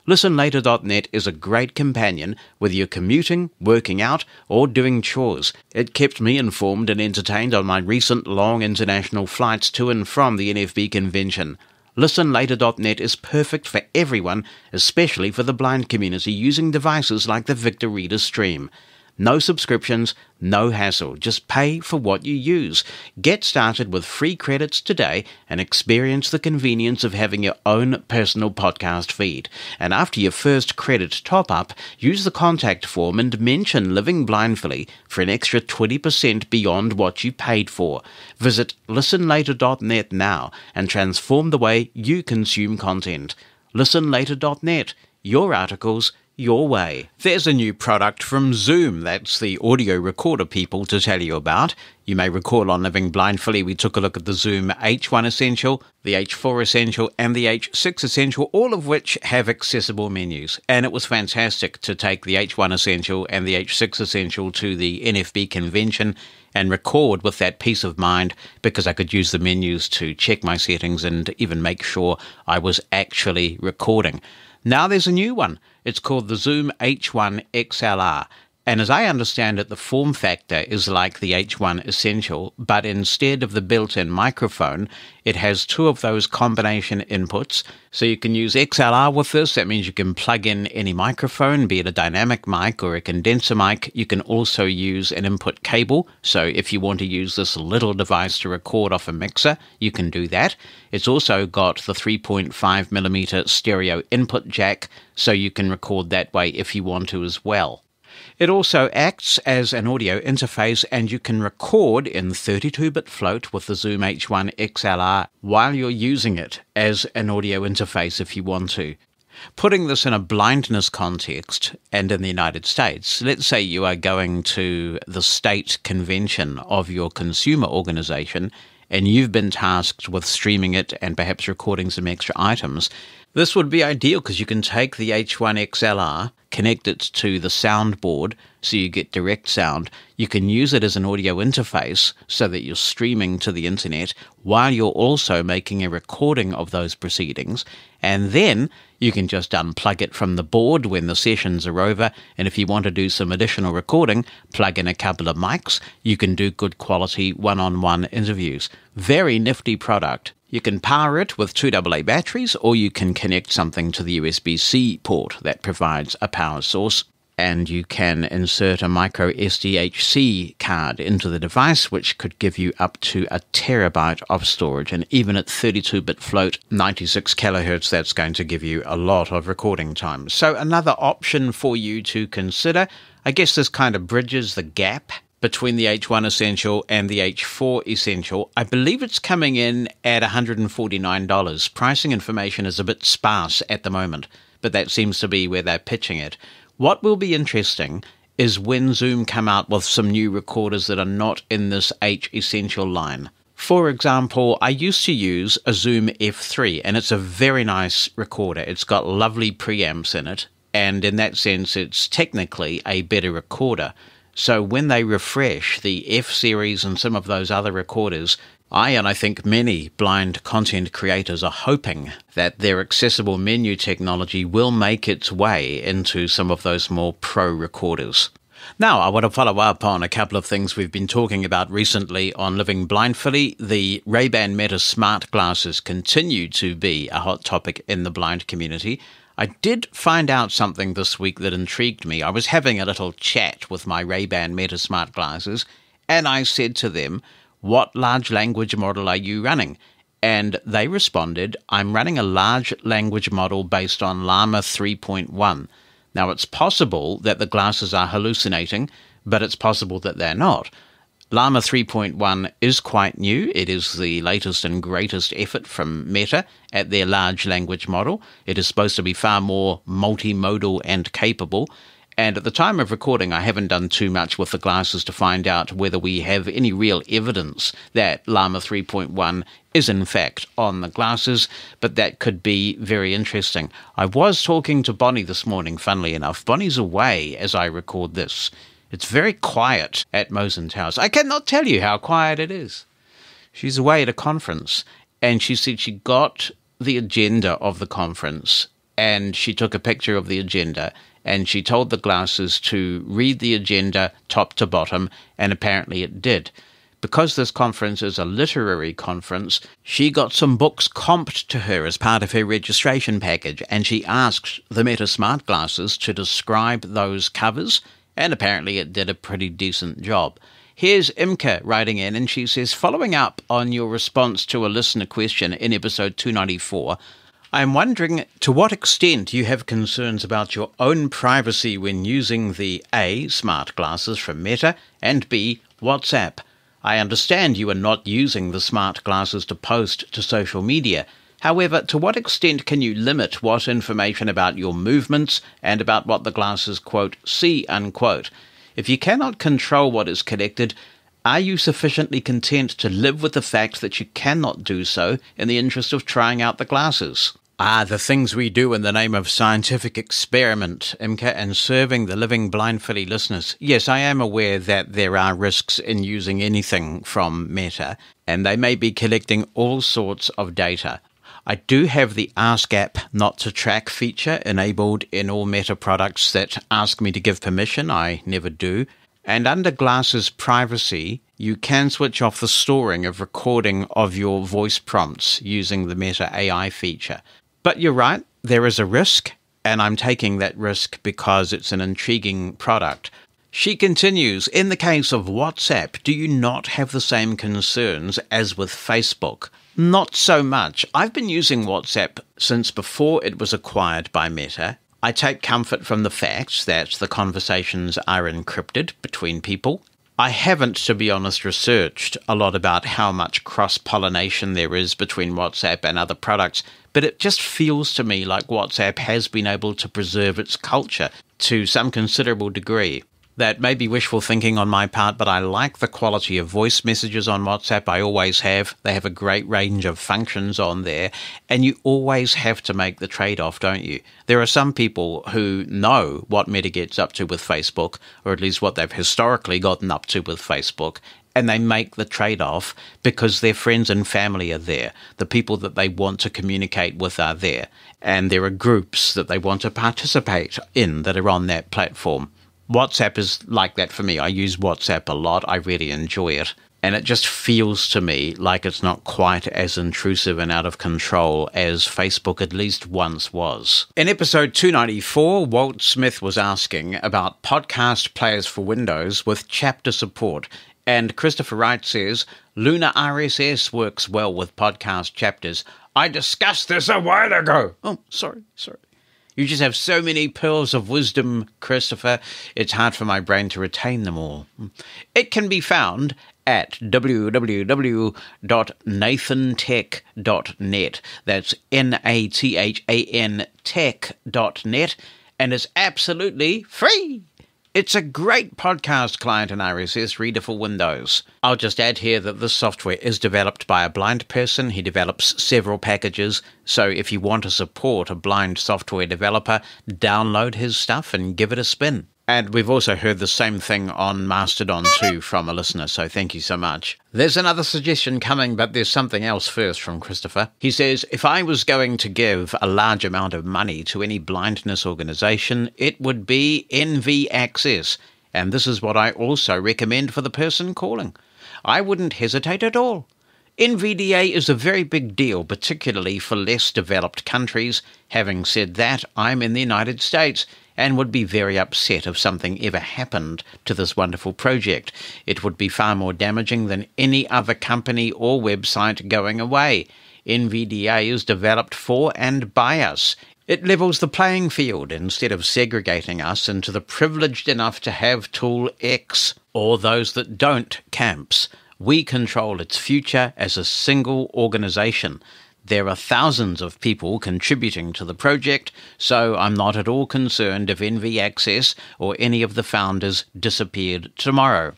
ListenLater.net is a great companion whether you're commuting, working out, or doing chores. It kept me informed and entertained on my recent long international flights to and from the NFB convention. ListenLater.net is perfect for everyone, especially for the blind community using devices like the Victor Reader Stream. No subscriptions, no hassle. Just pay for what you use. Get started with free credits today and experience the convenience of having your own personal podcast feed. And after your first credit top-up, use the contact form and mention Living Blindfully for an extra 20% beyond what you paid for. Visit listenlater.net now and transform the way you consume content. Listenlater.net. Your articles, your way. There's a new product from Zoom, that's the audio recorder people, to tell you about. You may recall on Living Blindfully, we took a look at the Zoom H1 Essential, the H4 Essential, and the H6 Essential, all of which have accessible menus. And it was fantastic to take the H1 Essential and the H6 Essential to the NFB convention and record with that peace of mind, because I could use the menus to check my settings and even make sure I was actually recording. Now there's a new one. It's called the Zoom H1 XLR. And as I understand it, the form factor is like the H1 Essential, but instead of the built-in microphone, it has two of those combination inputs. So you can use XLR with this. That means you can plug in any microphone, be it a dynamic mic or a condenser mic. You can also use an input cable. So if you want to use this little device to record off a mixer, you can do that. It's also got the 3.5mm stereo input jack, so you can record that way if you want to as well. It also acts as an audio interface, and you can record in 32-bit float with the Zoom H1 XLR while you're using it as an audio interface if you want to. Putting this in a blindness context, and in the United States, let's say you are going to the state convention of your consumer organization and you've been tasked with streaming it and perhaps recording some extra items. This would be ideal because you can take the H1 XLR, connect it to the soundboard so you get direct sound. You can use it as an audio interface so that you're streaming to the internet while you're also making a recording of those proceedings. And then you can just unplug it from the board when the sessions are over. And if you want to do some additional recording, plug in a couple of mics. You can do good quality one-on-one interviews. Very nifty product. You can power it with 2 AA batteries, or you can connect something to the USB-C port that provides a power source. And you can insert a micro SDHC card into the device, which could give you up to 1 terabyte of storage. And even at 32-bit float, 96 kilohertz, that's going to give you a lot of recording time. So another option for you to consider. I guess this kind of bridges the gap between the H1 Essential and the H4 Essential. I believe it's coming in at $149. Pricing information is a bit sparse at the moment, but that seems to be where they're pitching it. What will be interesting is when Zoom come out with some new recorders that are not in this H Essential line. For example, I used to use a Zoom F3, and it's a very nice recorder. It's got lovely preamps in it, and in that sense, it's technically a better recorder. So when they refresh the F series and some of those other recorders, I think many blind content creators are hoping that their accessible menu technology will make its way into some of those more pro recorders. Now, I want to follow up on a couple of things we've been talking about recently on Living Blindfully. The Ray-Ban Meta smart glasses continue to be a hot topic in the blind community. I did find out something this week that intrigued me. I was having a little chat with my Ray-Ban Meta smart glasses, and I said to them, "What large language model are you running?" And they responded, "I'm running a large language model based on Llama 3.1. Now, it's possible that the glasses are hallucinating, but it's possible that they're not. Llama 3.1 is quite new. It is the latest and greatest effort from Meta at their large language model. It is supposed to be far more multimodal and capable. And at the time of recording, I haven't done too much with the glasses to find out whether we have any real evidence that Llama 3.1 is in fact on the glasses, but that could be very interesting. I was talking to Bonnie this morning, funnily enough. Bonnie's away as I record this. It's very quiet at Mosen's house. I cannot tell you how quiet it is. She's away at a conference, and she said she got the agenda of the conference, and she took a picture of the agenda, and she told the glasses to read the agenda top to bottom, and apparently it did. Because this conference is a literary conference, she got some books comped to her as part of her registration package, and she asked the Meta smart glasses to describe those covers, and apparently it did a pretty decent job. Here's Imka writing in, and she says, "Following up on your response to a listener question in episode 294, I'm wondering to what extent you have concerns about your own privacy when using the A, smart glasses from Meta, and B, WhatsApp. I understand you are not using the smart glasses to post to social media. However, to what extent can you limit what information about your movements and about what the glasses, quote, see, unquote? If you cannot control what is collected, Are you sufficiently content to live with the fact that you cannot do so in the interest of trying out the glasses? The things we do in the name of scientific experiment, Imka, and serving the living blindfully listeners. Yes, I am aware that there are risks in using anything from Meta, and they may be collecting all sorts of data. I do have the Ask app not to track feature enabled in all Meta products that ask me to give permission. I never do. And under Glasses Privacy, you can switch off the storing of recording of your voice prompts using the Meta AI feature. But you're right, there is a risk, and I'm taking that risk because it's an intriguing product. She continues, in the case of WhatsApp, do you not have the same concerns as with Facebook? Not so much. I've been using WhatsApp since before it was acquired by Meta. I take comfort from the fact that the conversations are encrypted between people. I haven't, to be honest, researched a lot about how much cross-pollination there is between WhatsApp and other products, but it just feels to me like WhatsApp has been able to preserve its culture to some considerable degree. That may be wishful thinking on my part, but I like the quality of voice messages on WhatsApp. I always have. They have a great range of functions on there, and you always have to make the trade-off, don't you? There are some people who know what Meta gets up to with Facebook, or at least what they've historically gotten up to with Facebook, and they make the trade-off because their friends and family are there. The people that they want to communicate with are there, and there are groups that they want to participate in that are on that platform. WhatsApp is like that for me. I use WhatsApp a lot. I really enjoy it. And it just feels to me like it's not quite as intrusive and out of control as Facebook at least once was. In episode 294, Walt Smith was asking about podcast players for Windows with chapter support. And Christopher Wright says, Luna RSS works well with podcast chapters. I discussed this a while ago. Oh, sorry. You just have so many pearls of wisdom, Christopher. It's hard for my brain to retain them all. It can be found at www.nathantech.net. That's Nathan tech.net, and it's absolutely free. It's a great podcast client and RSS reader for Windows. I'll just add here that this software is developed by a blind person. He develops several packages, so if you want to support a blind software developer, download his stuff and give it a spin. And we've also heard the same thing on Mastodon too from a listener, so thank you so much. There's another suggestion coming, but there's something else first from Christopher. He says, if I was going to give a large amount of money to any blindness organization, it would be NV Access. And this is what I also recommend for the person calling. I wouldn't hesitate at all. NVDA is a very big deal, particularly for less developed countries. Having said that, I'm in the United States and would be very upset if something ever happened to this wonderful project. It would be far more damaging than any other company or website going away. NVDA is developed for and by us. It levels the playing field instead of segregating us into the privileged enough to have tool X or those that don't camps. We control its future as a single organization. There are thousands of people contributing to the project, so I'm not at all concerned if NV Access or any of the founders disappeared tomorrow.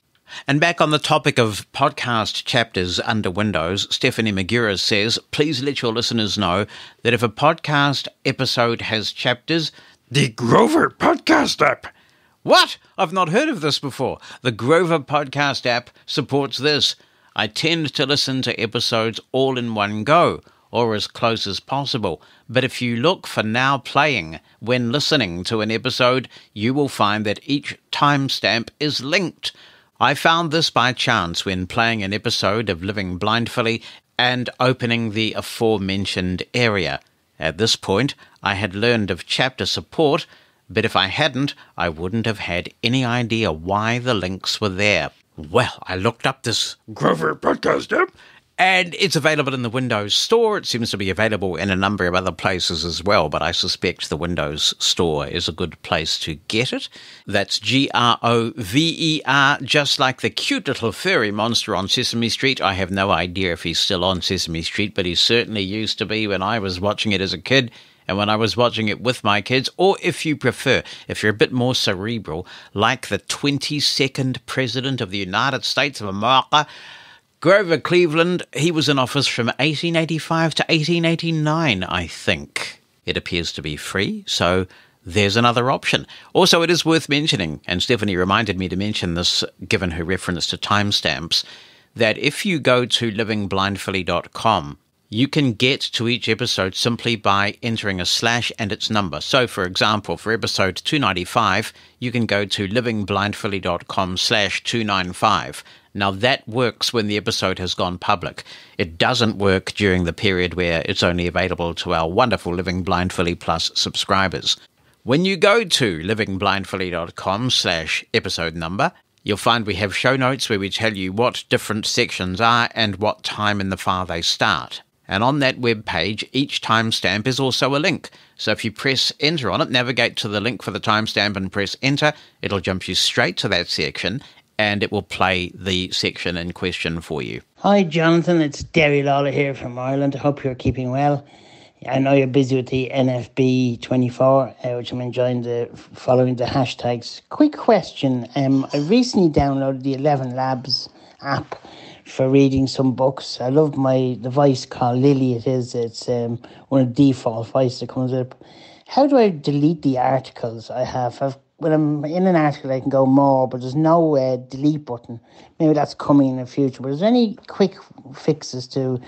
And back on the topic of podcast chapters under Windows, Stephanie Magura says, please let your listeners know that if a podcast episode has chapters, the Grover Podcast app. What? I've not heard of this before. The Grover Podcast app supports this. I tend to listen to episodes all in one go, or as close as possible. But if you look for Now Playing when listening to an episode, you will find that each timestamp is linked. I found this by chance when playing an episode of Living Blindfully and opening the aforementioned area. At this point, I had learned of chapter support, but if I hadn't, I wouldn't have had any idea why the links were there. Well, I looked up this Grover Podcast app, and it's available in the Windows Store. It seems to be available in a number of other places as well, but I suspect the Windows Store is a good place to get it. That's Grover, just like the cute little furry monster on Sesame Street. I have no idea if he's still on Sesame Street, but he certainly used to be when I was watching it as a kid. And when I was watching it with my kids, or if you prefer, if you're a bit more cerebral, like the 22nd President of the United States of America, Grover Cleveland, he was in office from 1885 to 1889, I think. It appears to be free, so there's another option. Also, it is worth mentioning, and Stephanie reminded me to mention this given her reference to timestamps, that if you go to livingblindfully.com, you can get to each episode simply by entering a / and its number. So, for example, for episode 295, you can go to livingblindfully.com/295. Now, that works when the episode has gone public. It doesn't work during the period where it's only available to our wonderful Living Blindfully Plus subscribers. When you go to livingblindfully.com/episode number, you'll find we have show notes where we tell you what different sections are and what time in the file they start. And on that web page, each timestamp is also a link. So if you press enter on it, navigate to the link for the timestamp and press enter, it'll jump you straight to that section and it will play the section in question for you. Hi Jonathan, it's Derry Lawler here from Ireland. I hope you're keeping well. I know you're busy with the NFB24, which I'm enjoying following the hashtags. Quick question. I recently downloaded the 11 Labs app for reading some books. I love the voice called Lily. It's one of the default voices that comes up. How do I delete the articles I have? When I'm in an article, I can go more, but there's no delete button. Maybe that's coming in the future. But is there any quick fixes to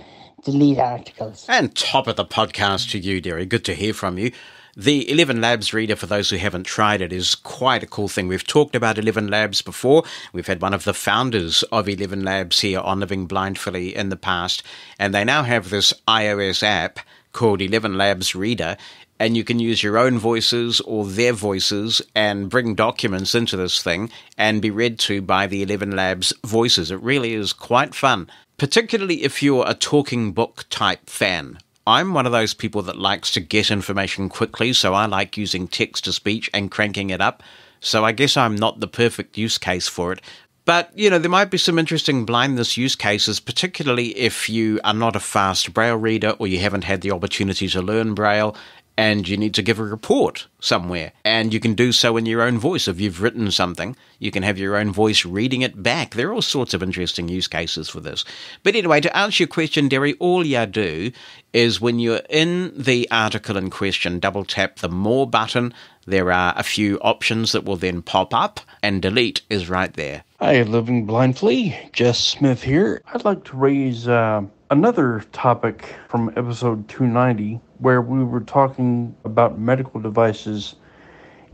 delete articles? And top of the podcast to you, Derry. Good to hear from you. The 11 Labs reader, for those who haven't tried it, is quite a cool thing. We've talked about 11 Labs before. We've had one of the founders of 11 Labs here on Living Blindfully in the past, and they now have this iOS app called 11 Labs Reader, and you can use your own voices or their voices and bring documents into this thing and be read to by the 11 Labs voices. It really is quite fun, particularly if you're a talking book type fan. I'm one of those people that likes to get information quickly, so I like using text-to-speech and cranking it up. So I guess I'm not the perfect use case for it. But, there might be some interesting blindness use cases, particularly if you are not a fast Braille reader or you haven't had the opportunity to learn Braille and you need to give a report somewhere. And you can do so in your own voice. If you've written something, you can have your own voice reading it back. There are all sorts of interesting use cases for this. But anyway, to answer your question, Derry, all you do is when you're in the article in question, double tap the More button. There are a few options that will then pop up, and delete is right there. Hi, Living Blindfully. Jess Smith here. I'd like to raise another topic from episode 290, where we were talking about medical devices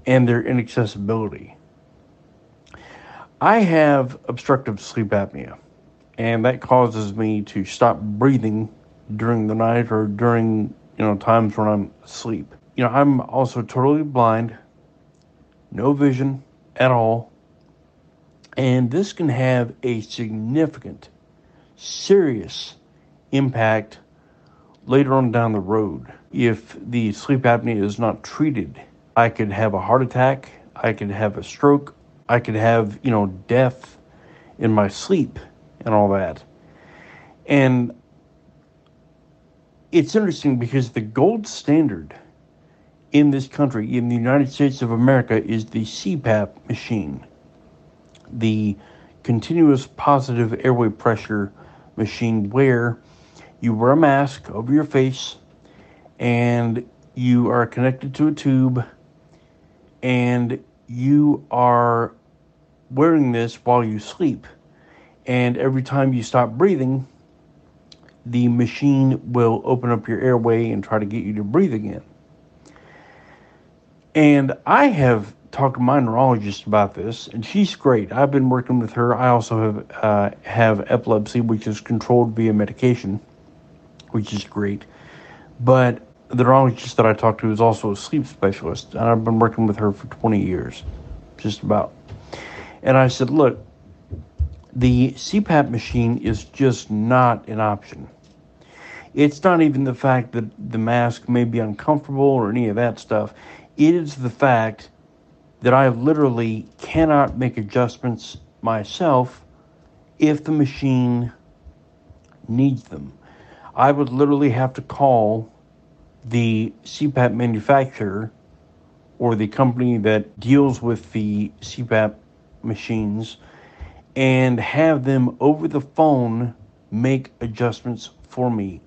and their inaccessibility. I have obstructive sleep apnea, and that causes me to stop breathing during the night or during, times when I'm asleep. I'm also totally blind, no vision at all, and this can have a significant, serious impact later on down the road. If the sleep apnea is not treated, I could have a heart attack, I could have a stroke, I could have, death in my sleep and all that. And it's interesting because the gold standard in this country, in the United States of America, is the CPAP machine, the continuous positive airway pressure machine, where you wear a mask over your face and you are connected to a tube and you are wearing this while you sleep. And every time you stop breathing, the machine will open up your airway and try to get you to breathe again. And I have talked to my neurologist about this, and she's great. I've been working with her. I also have epilepsy, which is controlled via medication, which is great. But the neurologist that I talked to is also a sleep specialist, and I've been working with her for 20 years, just about. And I said, look, the CPAP machine is just not an option. It's not even the fact that the mask may be uncomfortable or any of that stuff. It is the fact that I literally cannot make adjustments myself if the machine needs them. I would literally have to call the CPAP manufacturer or the company that deals with the CPAP machines and have them over the phone make adjustments for me.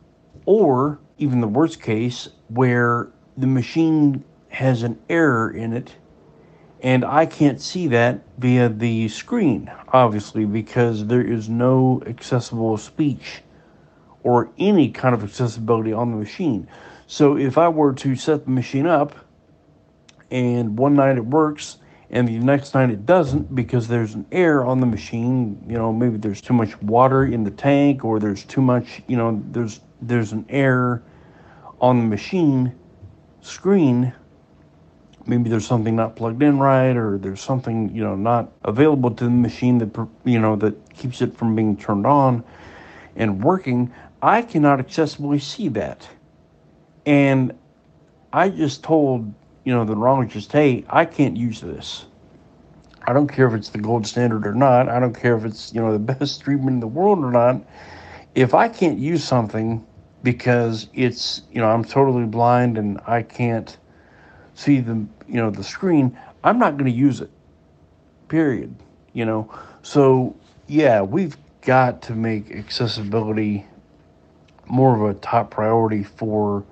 Or even the worst case, where the machine has an error in it and I can't see that via the screen, obviously, because there is no accessible speech or any kind of accessibility on the machine. So if I were to set the machine up and one night it works and the next night it doesn't because there's an error on the machine, maybe there's too much water in the tank, or there's too much, there's an error on the machine screen. Maybe there's something not plugged in right, or there's something, not available to the machine that, that keeps it from being turned on and working. I cannot accessibly see that. And I just told, the neurologist, hey, I can't use this. I don't care if it's the gold standard or not. I don't care if it's, the best treatment in the world or not. If I can't use something because it's, I'm totally blind and I can't see the, the screen, I'm not going to use it, period. So yeah, we've got to make accessibility more of a top priority for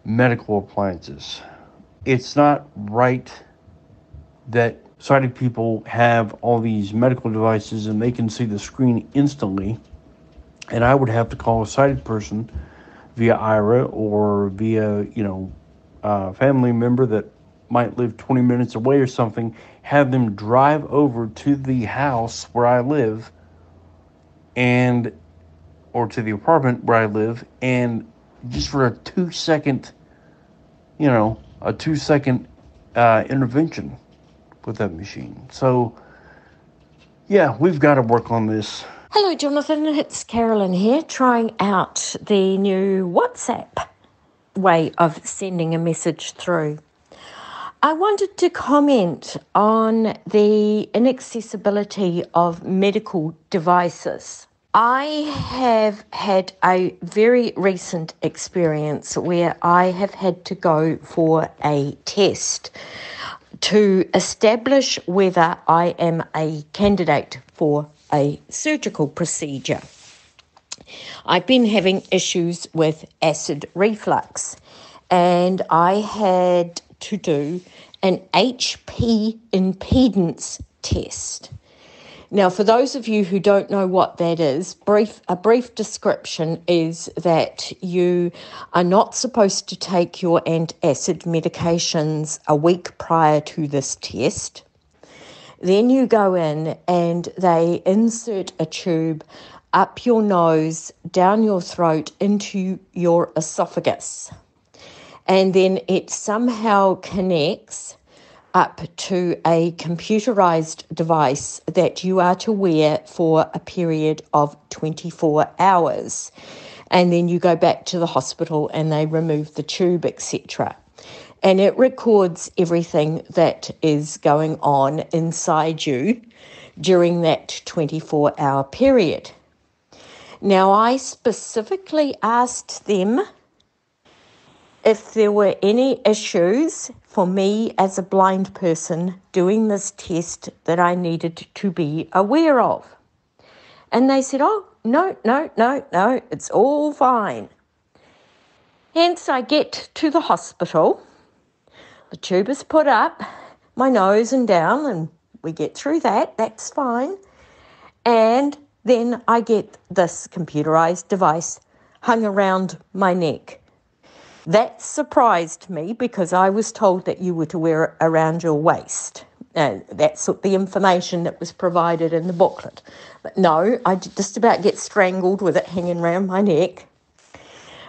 medical appliances. It's not right that sighted people have all these medical devices and they can see the screen instantly, and I would have to call a sighted person via IRA or via, a family member that might live 20 minutes away or something, have them drive over to the house where I live or to the apartment where I live, and just for a 2-second, intervention with that machine. So, yeah, we've got to work on this. Hello, Jonathan. It's Carolyn here, trying out the new WhatsApp way of sending a message through. I wanted to comment on the inaccessibility of medical devices. I have had a very recent experience where I have had to go for a test to establish whether I am a candidate for a surgical procedure. I've been having issues with acid reflux, and I had to do an HP impedance test. Now, for those of you who don't know what that is, a brief description is that you are not supposed to take your antacid medications a week prior to this test. Then you go in and they insert a tube up your nose, down your throat, into your esophagus. And then it somehow connects up to a computerized device that you are to wear for a period of 24 hours. And then you go back to the hospital and they remove the tube, etc. And it records everything that is going on inside you during that 24-hour period. Now, I specifically asked them if there were any issues for me as a blind person doing this test that I needed to be aware of. And they said, oh, no, it's all fine. Hence, I get to the hospital, the tube is put up my nose and down, and we get through that, that's fine. And then I get this computerized device hung around my neck. That surprised me because I was told that you were to wear it around your waist. And that's the information that was provided in the booklet. But no, I just about get strangled with it hanging around my neck.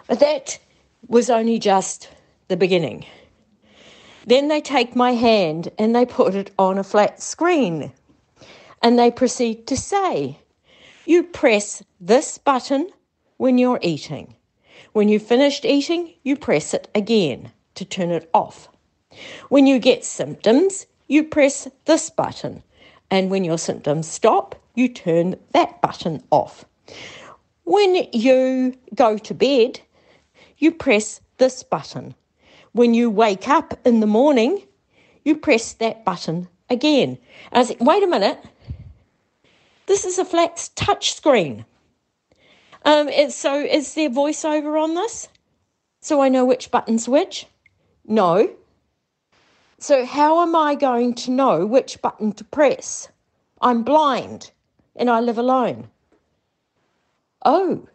But that was only just the beginning. Then they take my hand and they put it on a flat screen. And they proceed to say, you press this button when you're eating. When you've finished eating, you press it again to turn it off. When you get symptoms, you press this button. And when your symptoms stop, you turn that button off. When you go to bed, you press this button. When you wake up in the morning, you press that button again. And I said, wait a minute, this is a flat touch screen. So is there voiceover on this? So I know which button's which? No. So how am I going to know which button to press? I'm blind and I live alone. Oh,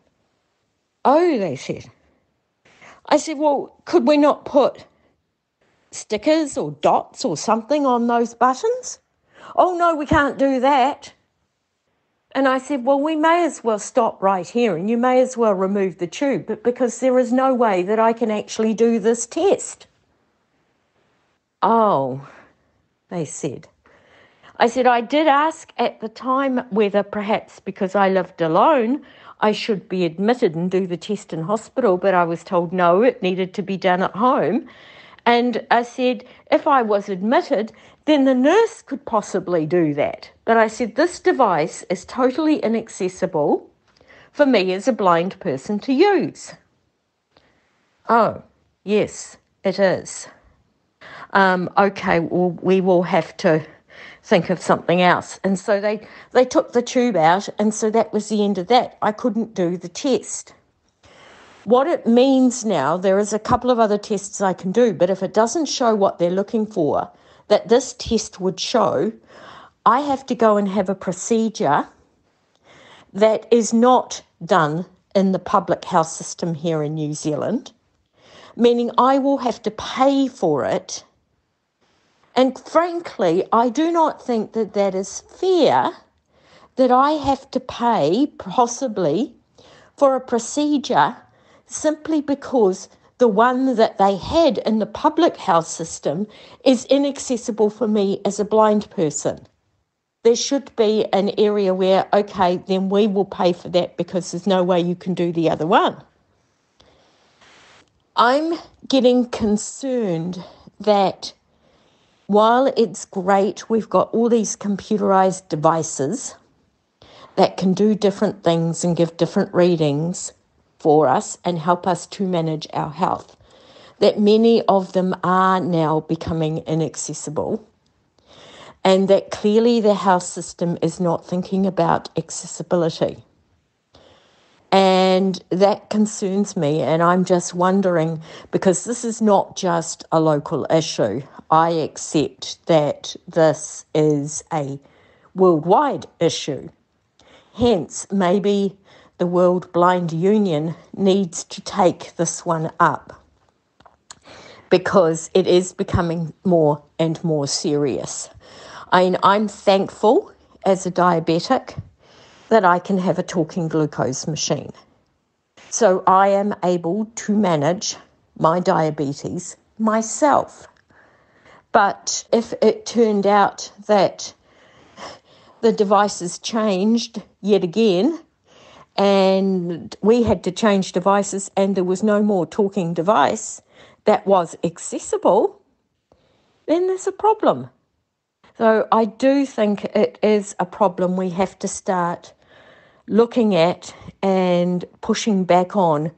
they said. I said, well, could we not put stickers or dots or something on those buttons? Oh, no, we can't do that. And I said, well, we may as well stop right here and you may as well remove the tube, because there is no way that I can actually do this test. Oh, they said. I said, I did ask at the time whether perhaps because I lived alone, I should be admitted and do the test in hospital, but I was told no, it needed to be done at home. And I said, if I was admitted, then the nurse could possibly do that. But I said, this device is totally inaccessible for me as a blind person to use. Oh, yes, it is. Okay, well, we will have to think of something else. And so they took the tube out, and so that was the end of that. I couldn't do the test. What it means now, there is a couple of other tests I can do, but if it doesn't show what they're looking for, that this test would show, I have to go and have a procedure that is not done in the public health system here in New Zealand, meaning I will have to pay for it. And frankly, I do not think that that is fair, that I have to pay possibly for a procedure simply because the one that they had in the public health system is inaccessible for me as a blind person. There should be an area where, okay, then we will pay for that because there's no way you can do the other one. I'm getting concerned that while it's great, we've got all these computerized devices that can do different things and give different readings for us and help us to manage our health, that many of them are now becoming inaccessible, and that clearly the health system is not thinking about accessibility. And that concerns me, and I'm just wondering, because this is not just a local issue. I accept that this is a worldwide issue. Hence, maybe the World Blind Union needs to take this one up, because it is becoming more and more serious. I'm thankful as a diabetic that I can have a talking glucose machine. So I am able to manage my diabetes myself. But if it turned out that the devices changed yet again, and we had to change devices and there was no more talking device that was accessible, then there's a problem. So I do think it is a problem we have to start looking at and pushing back on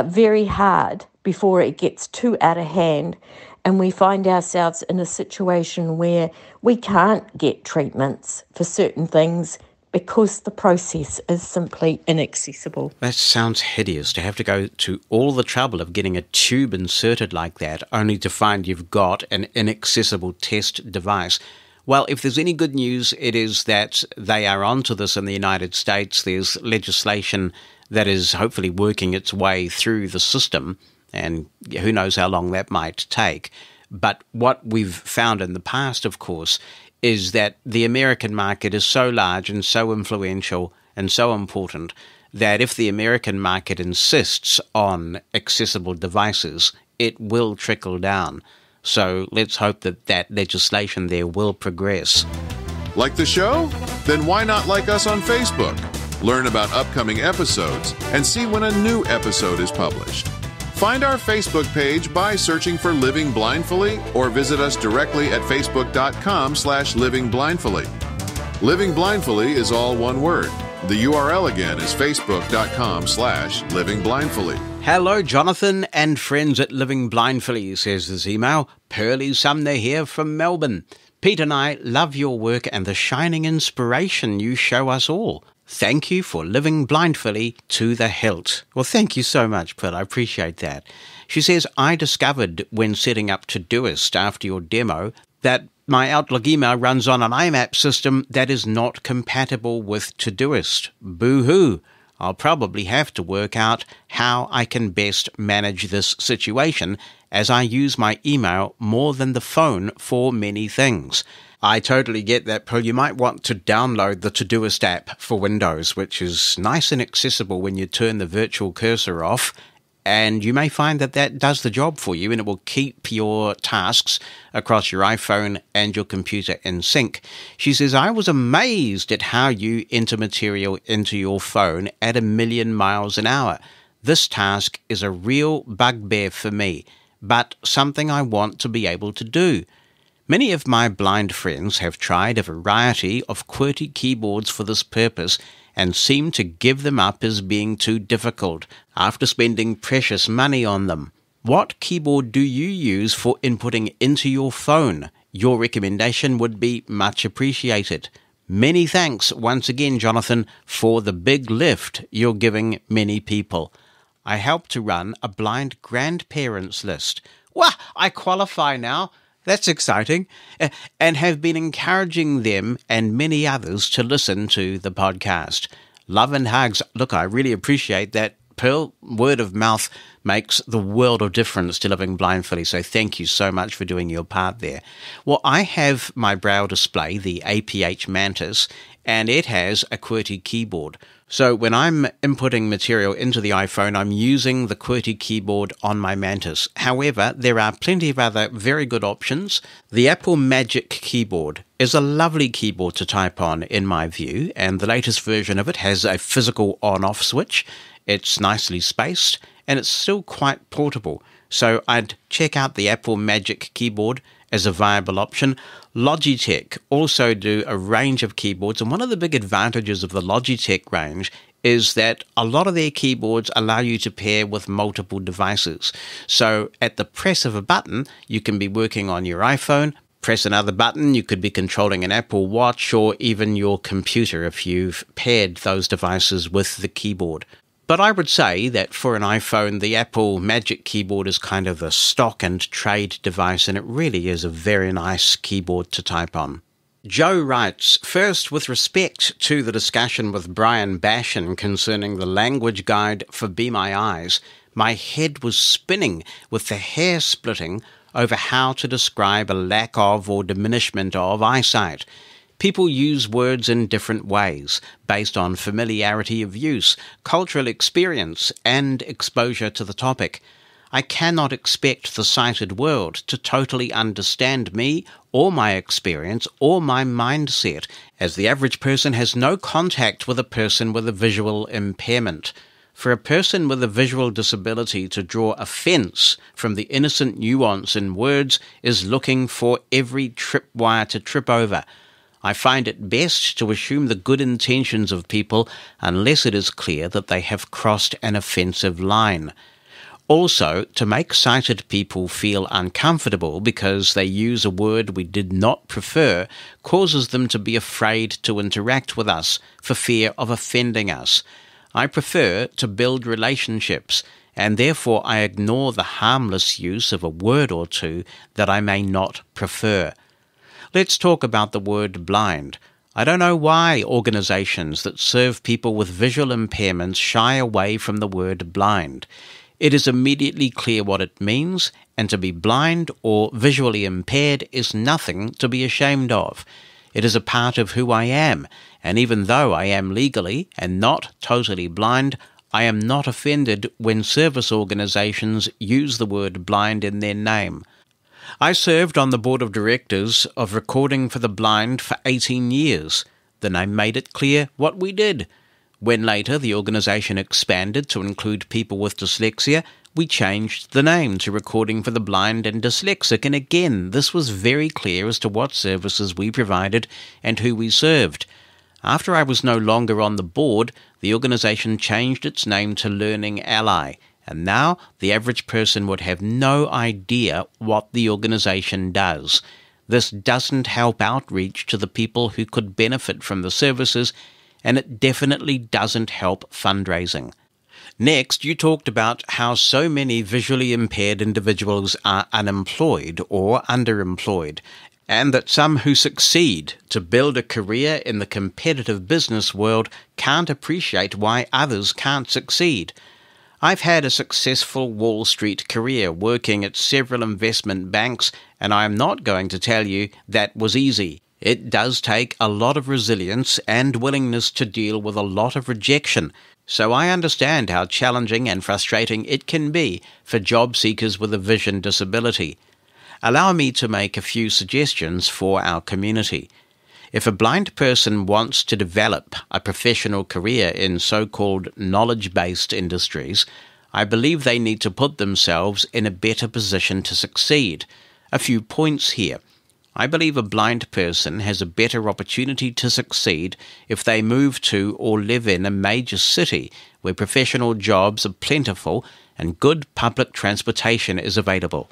very hard before it gets too out of hand and we find ourselves in a situation where we can't get treatments for certain things because the process is simply inaccessible. That sounds hideous, to have to go to all the trouble of getting a tube inserted like that only to find you've got an inaccessible test device. Well, if there's any good news, it is that they are onto this in the United States. There's legislation that is hopefully working its way through the system, and who knows how long that might take. But what we've found in the past, of course, is that the American market is so large and so influential and so important that if the American market insists on accessible devices, it will trickle down. So let's hope that that legislation there will progress. Like the show? Then why not like us on Facebook? Learn about upcoming episodes and see when a new episode is published. Find our Facebook page by searching for Living Blindfully or visit us directly at facebook.com/livingblindfully. Living Blindfully is all one word. The URL again is facebook.com/livingblindfully. Hello, Jonathan and friends at Living Blindfully, says this email. Pearly Sumner here from Melbourne. Pete and I love your work and the shining inspiration you show us all. Thank you for living blindfully to the hilt. Well, thank you so much, Pearl. I appreciate that. She says, I discovered when setting up Todoist after your demo that my Outlook email runs on an IMAP system that is not compatible with Todoist. Boo-hoo. I'll probably have to work out how I can best manage this situation as I use my email more than the phone for many things. I totally get that, Pearl. You might want to download the Todoist app for Windows, which is nice and accessible when you turn the virtual cursor off. And you may find that that does the job for you, and it will keep your tasks across your iPhone and your computer in sync. She says, I was amazed at how you enter material into your phone at 1,000,000 miles an hour. This task is a real bugbear for me, but something I want to be able to do. Many of my blind friends have tried a variety of QWERTY keyboards for this purpose and seem to give them up as being too difficult after spending precious money on them. What keyboard do you use for inputting into your phone? Your recommendation would be much appreciated. Many thanks once again, Jonathan, for the big lift you're giving many people. I help to run a blind grandparents list. Wah! I qualify now. That's exciting, and have been encouraging them and many others to listen to the podcast. Love and hugs. Look, I really appreciate that, Pearl. Word of mouth makes the world of difference to living blindfully, so thank you so much for doing your part there. Well, I have my Braille display, the APH Mantis, and it has a QWERTY keyboard. So when I'm inputting material into the iPhone, I'm using the QWERTY keyboard on my Mantis. However, there are plenty of other very good options. The Apple Magic Keyboard is a lovely keyboard to type on, in my view, and the latest version of it has a physical on-off switch. It's nicely spaced, and it's still quite portable. So I'd check out the Apple Magic Keyboard as a viable option. Logitech also do a range of keyboards, and one of the big advantages of the Logitech range is that a lot of their keyboards allow you to pair with multiple devices. So at the press of a button, you can be working on your iPhone. Press another button, you could be controlling an Apple Watch or even your computer if you've paired those devices with the keyboard. But I would say that for an iPhone, the Apple Magic Keyboard is kind of the stock and trade device, and it really is a very nice keyboard to type on. Joe writes, first, with respect to the discussion with Brian Bashan concerning the language guide for Be My Eyes, my head was spinning with the hair splitting over how to describe a lack of or diminishment of eyesight. People use words in different ways, based on familiarity of use, cultural experience, and exposure to the topic. I cannot expect the sighted world to totally understand me or my experience or my mindset, as the average person has no contact with a person with a visual impairment. For a person with a visual disability to draw offence from the innocent nuance in words is looking for every tripwire to trip over. I find it best to assume the good intentions of people unless it is clear that they have crossed an offensive line. Also, to make sighted people feel uncomfortable because they use a word we did not prefer causes them to be afraid to interact with us for fear of offending us. I prefer to build relationships, and therefore I ignore the harmless use of a word or two that I may not prefer. Let's talk about the word blind. I don't know why organizations that serve people with visual impairments shy away from the word blind. It is immediately clear what it means, and to be blind or visually impaired is nothing to be ashamed of. It is a part of who I am, and even though I am legally and not totally blind, I am not offended when service organizations use the word blind in their name. I served on the board of directors of Recording for the Blind for 18 years. The name made it clear what we did. When later the organisation expanded to include people with dyslexia, we changed the name to Recording for the Blind and Dyslexic, and again this was very clear as to what services we provided and who we served. After I was no longer on the board, the organisation changed its name to Learning Ally, And now the average person would have no idea what the organization does. This doesn't help outreach to the people who could benefit from the services, and it definitely doesn't help fundraising. Next, you talked about how so many visually impaired individuals are unemployed or underemployed, and that some who succeed to build a career in the competitive business world can't appreciate why others can't succeed. I've had a successful Wall Street career working at several investment banks, and I am not going to tell you that was easy. It does take a lot of resilience and willingness to deal with a lot of rejection, so I understand how challenging and frustrating it can be for job seekers with a vision disability. Allow me to make a few suggestions for our community. If a blind person wants to develop a professional career in so-called knowledge-based industries, I believe they need to put themselves in a better position to succeed. A few points here. I believe a blind person has a better opportunity to succeed if they move to or live in a major city where professional jobs are plentiful and good public transportation is available.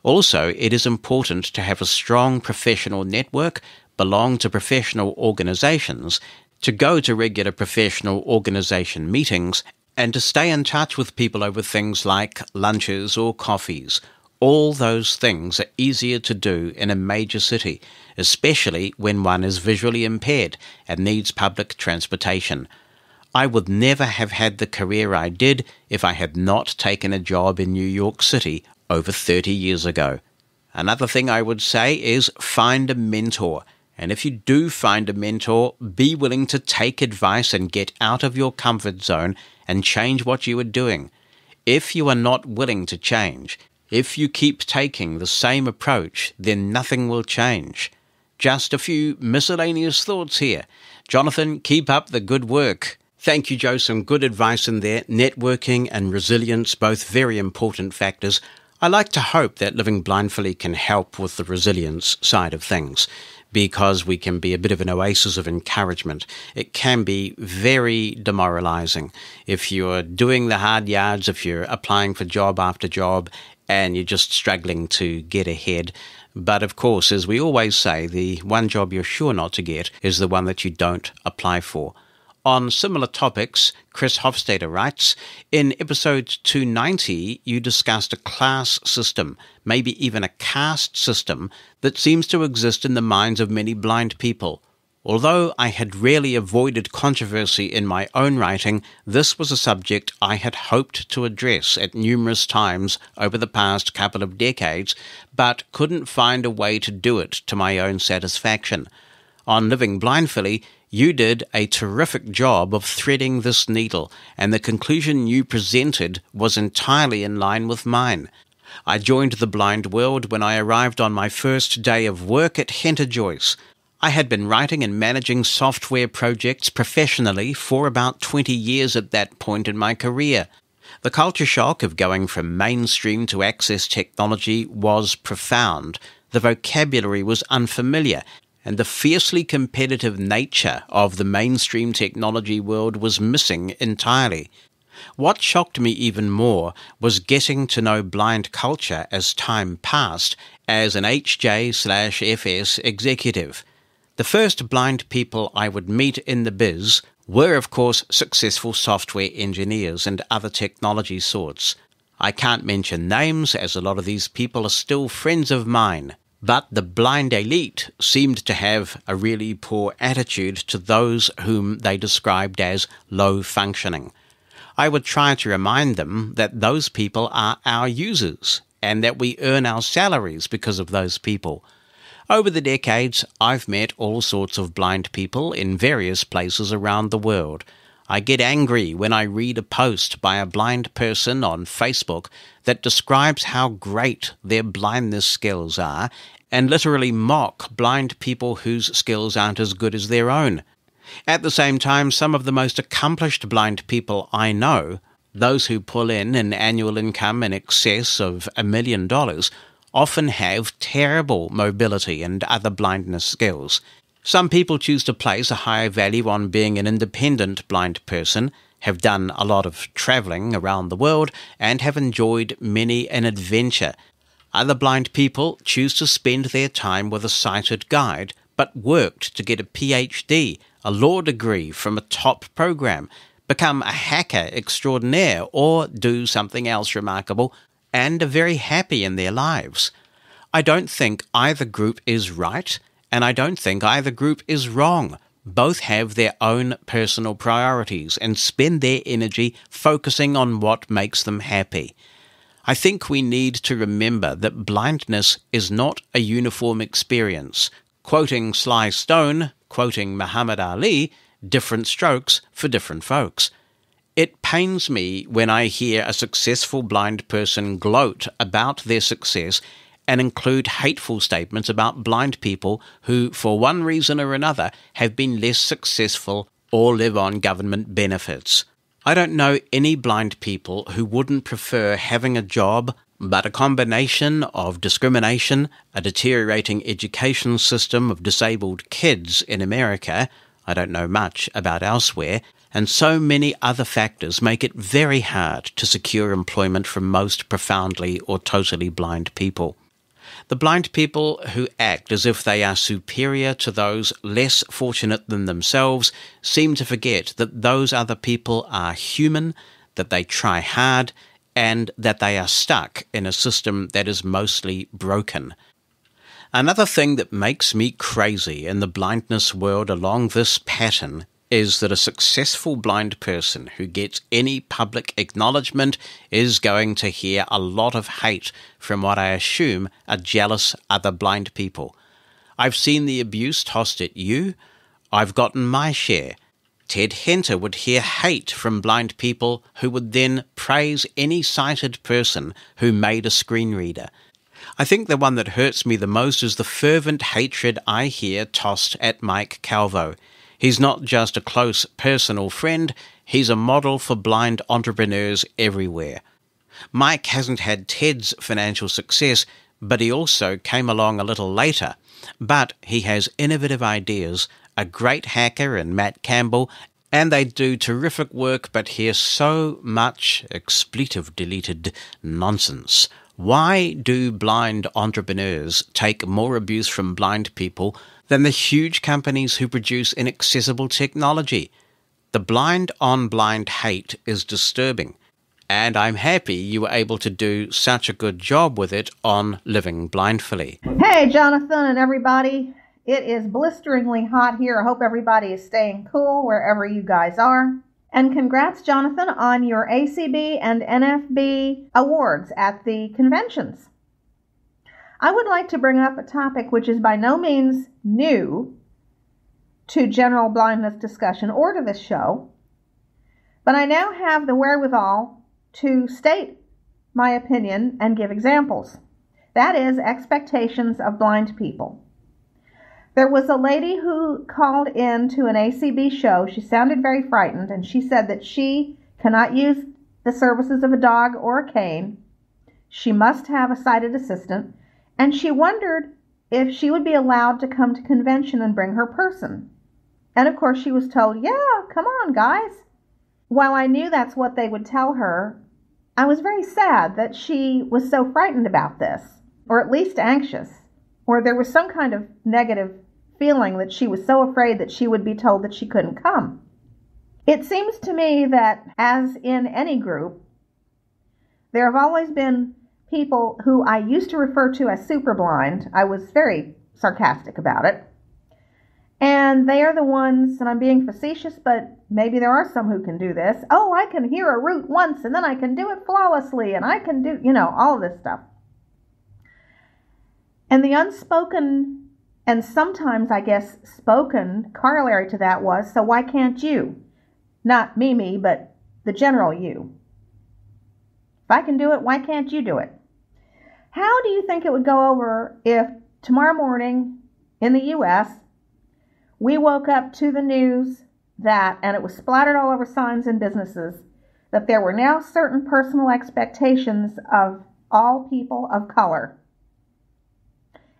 Also, it is important to have a strong professional network, belong to professional organizations, to go to regular professional organization meetings, and to stay in touch with people over things like lunches or coffees. All those things are easier to do in a major city, especially when one is visually impaired and needs public transportation. I would never have had the career I did if I had not taken a job in New York City over 30 years ago. Another thing I would say is find a mentor. And if you do find a mentor, be willing to take advice and get out of your comfort zone and change what you are doing. If you are not willing to change, if you keep taking the same approach, then nothing will change. Just a few miscellaneous thoughts here. Jonathan, keep up the good work. Thank you, Joe. Some good advice in there. Networking and resilience, both very important factors. I like to hope that living blindly can help with the resilience side of things, because we can be a bit of an oasis of encouragement. It can be very demoralizing if you're doing the hard yards, if you're applying for job after job, and you're just struggling to get ahead. But of course, as we always say, the one job you're sure not to get is the one that you don't apply for. On similar topics, Chris Hofstadter writes, in episode 290, you discussed a class system, maybe even a caste system, that seems to exist in the minds of many blind people. Although I had rarely avoided controversy in my own writing, this was a subject I had hoped to address at numerous times over the past couple of decades, but couldn't find a way to do it to my own satisfaction. On Living Blindly, you did a terrific job of threading this needle, and the conclusion you presented was entirely in line with mine. I joined the blind world when I arrived on my first day of work at Hunter Joyce. I had been writing and managing software projects professionally for about 20 years at that point in my career. The culture shock of going from mainstream to access technology was profound. The vocabulary was unfamiliar, and the fiercely competitive nature of the mainstream technology world was missing entirely. What shocked me even more was getting to know blind culture as time passed as an HJ/FS executive. The first blind people I would meet in the biz were, of course, successful software engineers and other technology sorts. I can't mention names, as a lot of these people are still friends of mine, but the blind elite seemed to have a really poor attitude to those whom they described as low functioning. I would try to remind them that those people are our users and that we earn our salaries because of those people. Over the decades, I've met all sorts of blind people in various places around the world. I get angry when I read a post by a blind person on Facebook that describes how great their blindness skills are and literally mock blind people whose skills aren't as good as their own. At the same time, some of the most accomplished blind people I know, those who pull in an annual income in excess of $1 million, often have terrible mobility and other blindness skills. Some people choose to place a higher value on being an independent blind person, have done a lot of travelling around the world, and have enjoyed many an adventure. Other blind people choose to spend their time with a sighted guide, but worked to get a PhD, a law degree from a top program, become a hacker extraordinaire, or do something else remarkable, and are very happy in their lives. I don't think either group is right, and I don't think either group is wrong. Both have their own personal priorities and spend their energy focusing on what makes them happy. I think we need to remember that blindness is not a uniform experience. Quoting Sly Stone, quoting Muhammad Ali, different strokes for different folks. It pains me when I hear a successful blind person gloat about their success and include hateful statements about blind people who, for one reason or another, have been less successful or live on government benefits. I don't know any blind people who wouldn't prefer having a job, but a combination of discrimination, a deteriorating education system of disabled kids in America, I don't know much about elsewhere, and so many other factors make it very hard to secure employment from most profoundly or totally blind people. The blind people who act as if they are superior to those less fortunate than themselves seem to forget that those other people are human, that they try hard, and that they are stuck in a system that is mostly broken. Another thing that makes me crazy in the blindness world along this pattern is that a successful blind person who gets any public acknowledgement is going to hear a lot of hate from what I assume are jealous other blind people. I've seen the abuse tossed at you. I've gotten my share. Ted Henter would hear hate from blind people who would then praise any sighted person who made a screen reader. I think the one that hurts me the most is the fervent hatred I hear tossed at Mike Calvo. He's not just a close personal friend, he's a model for blind entrepreneurs everywhere. Mike hasn't had Ted's financial success, but he also came along a little later. But he has innovative ideas, a great hacker in Matt Campbell, and they do terrific work but hear so much expletive deleted nonsense. Why do blind entrepreneurs take more abuse from blind people than the huge companies who produce inaccessible technology? The blind-on-blind hate is disturbing, and I'm happy you were able to do such a good job with it on Living Blindfully. Hey, Jonathan and everybody. It is blisteringly hot here. I hope everybody is staying cool wherever you guys are. And congrats, Jonathan, on your ACB and NFB awards at the conventions. I would like to bring up a topic which is by no means new to general blindness discussion or to this show, but I now have the wherewithal to state my opinion and give examples. That is expectations of blind people. There was a lady who called in to an ACB show. She sounded very frightened, and she said that she cannot use the services of a dog or a cane. She must have a sighted assistant, and she wondered if she would be allowed to come to convention and bring her person. And of course she was told, yeah, come on, guys. While I knew that's what they would tell her, I was very sad that she was so frightened about this, or at least anxious, or there was some kind of negative feeling that she was so afraid that she would be told that she couldn't come. It seems to me that, as in any group, there have always been people who I used to refer to as super blind. I was very sarcastic about it. And they are the ones, and I'm being facetious, but maybe there are some who can do this. Oh, I can hear a root once, and then I can do it flawlessly, and I can do, all of this stuff. And the unspoken, and sometimes, I guess, spoken corollary to that was, so why can't you? Not me, but the general you. If I can do it, why can't you do it? How do you think it would go over if tomorrow morning in the U.S., we woke up to the news that, and it was splattered all over signs and businesses, that there were now certain personal expectations of all people of color,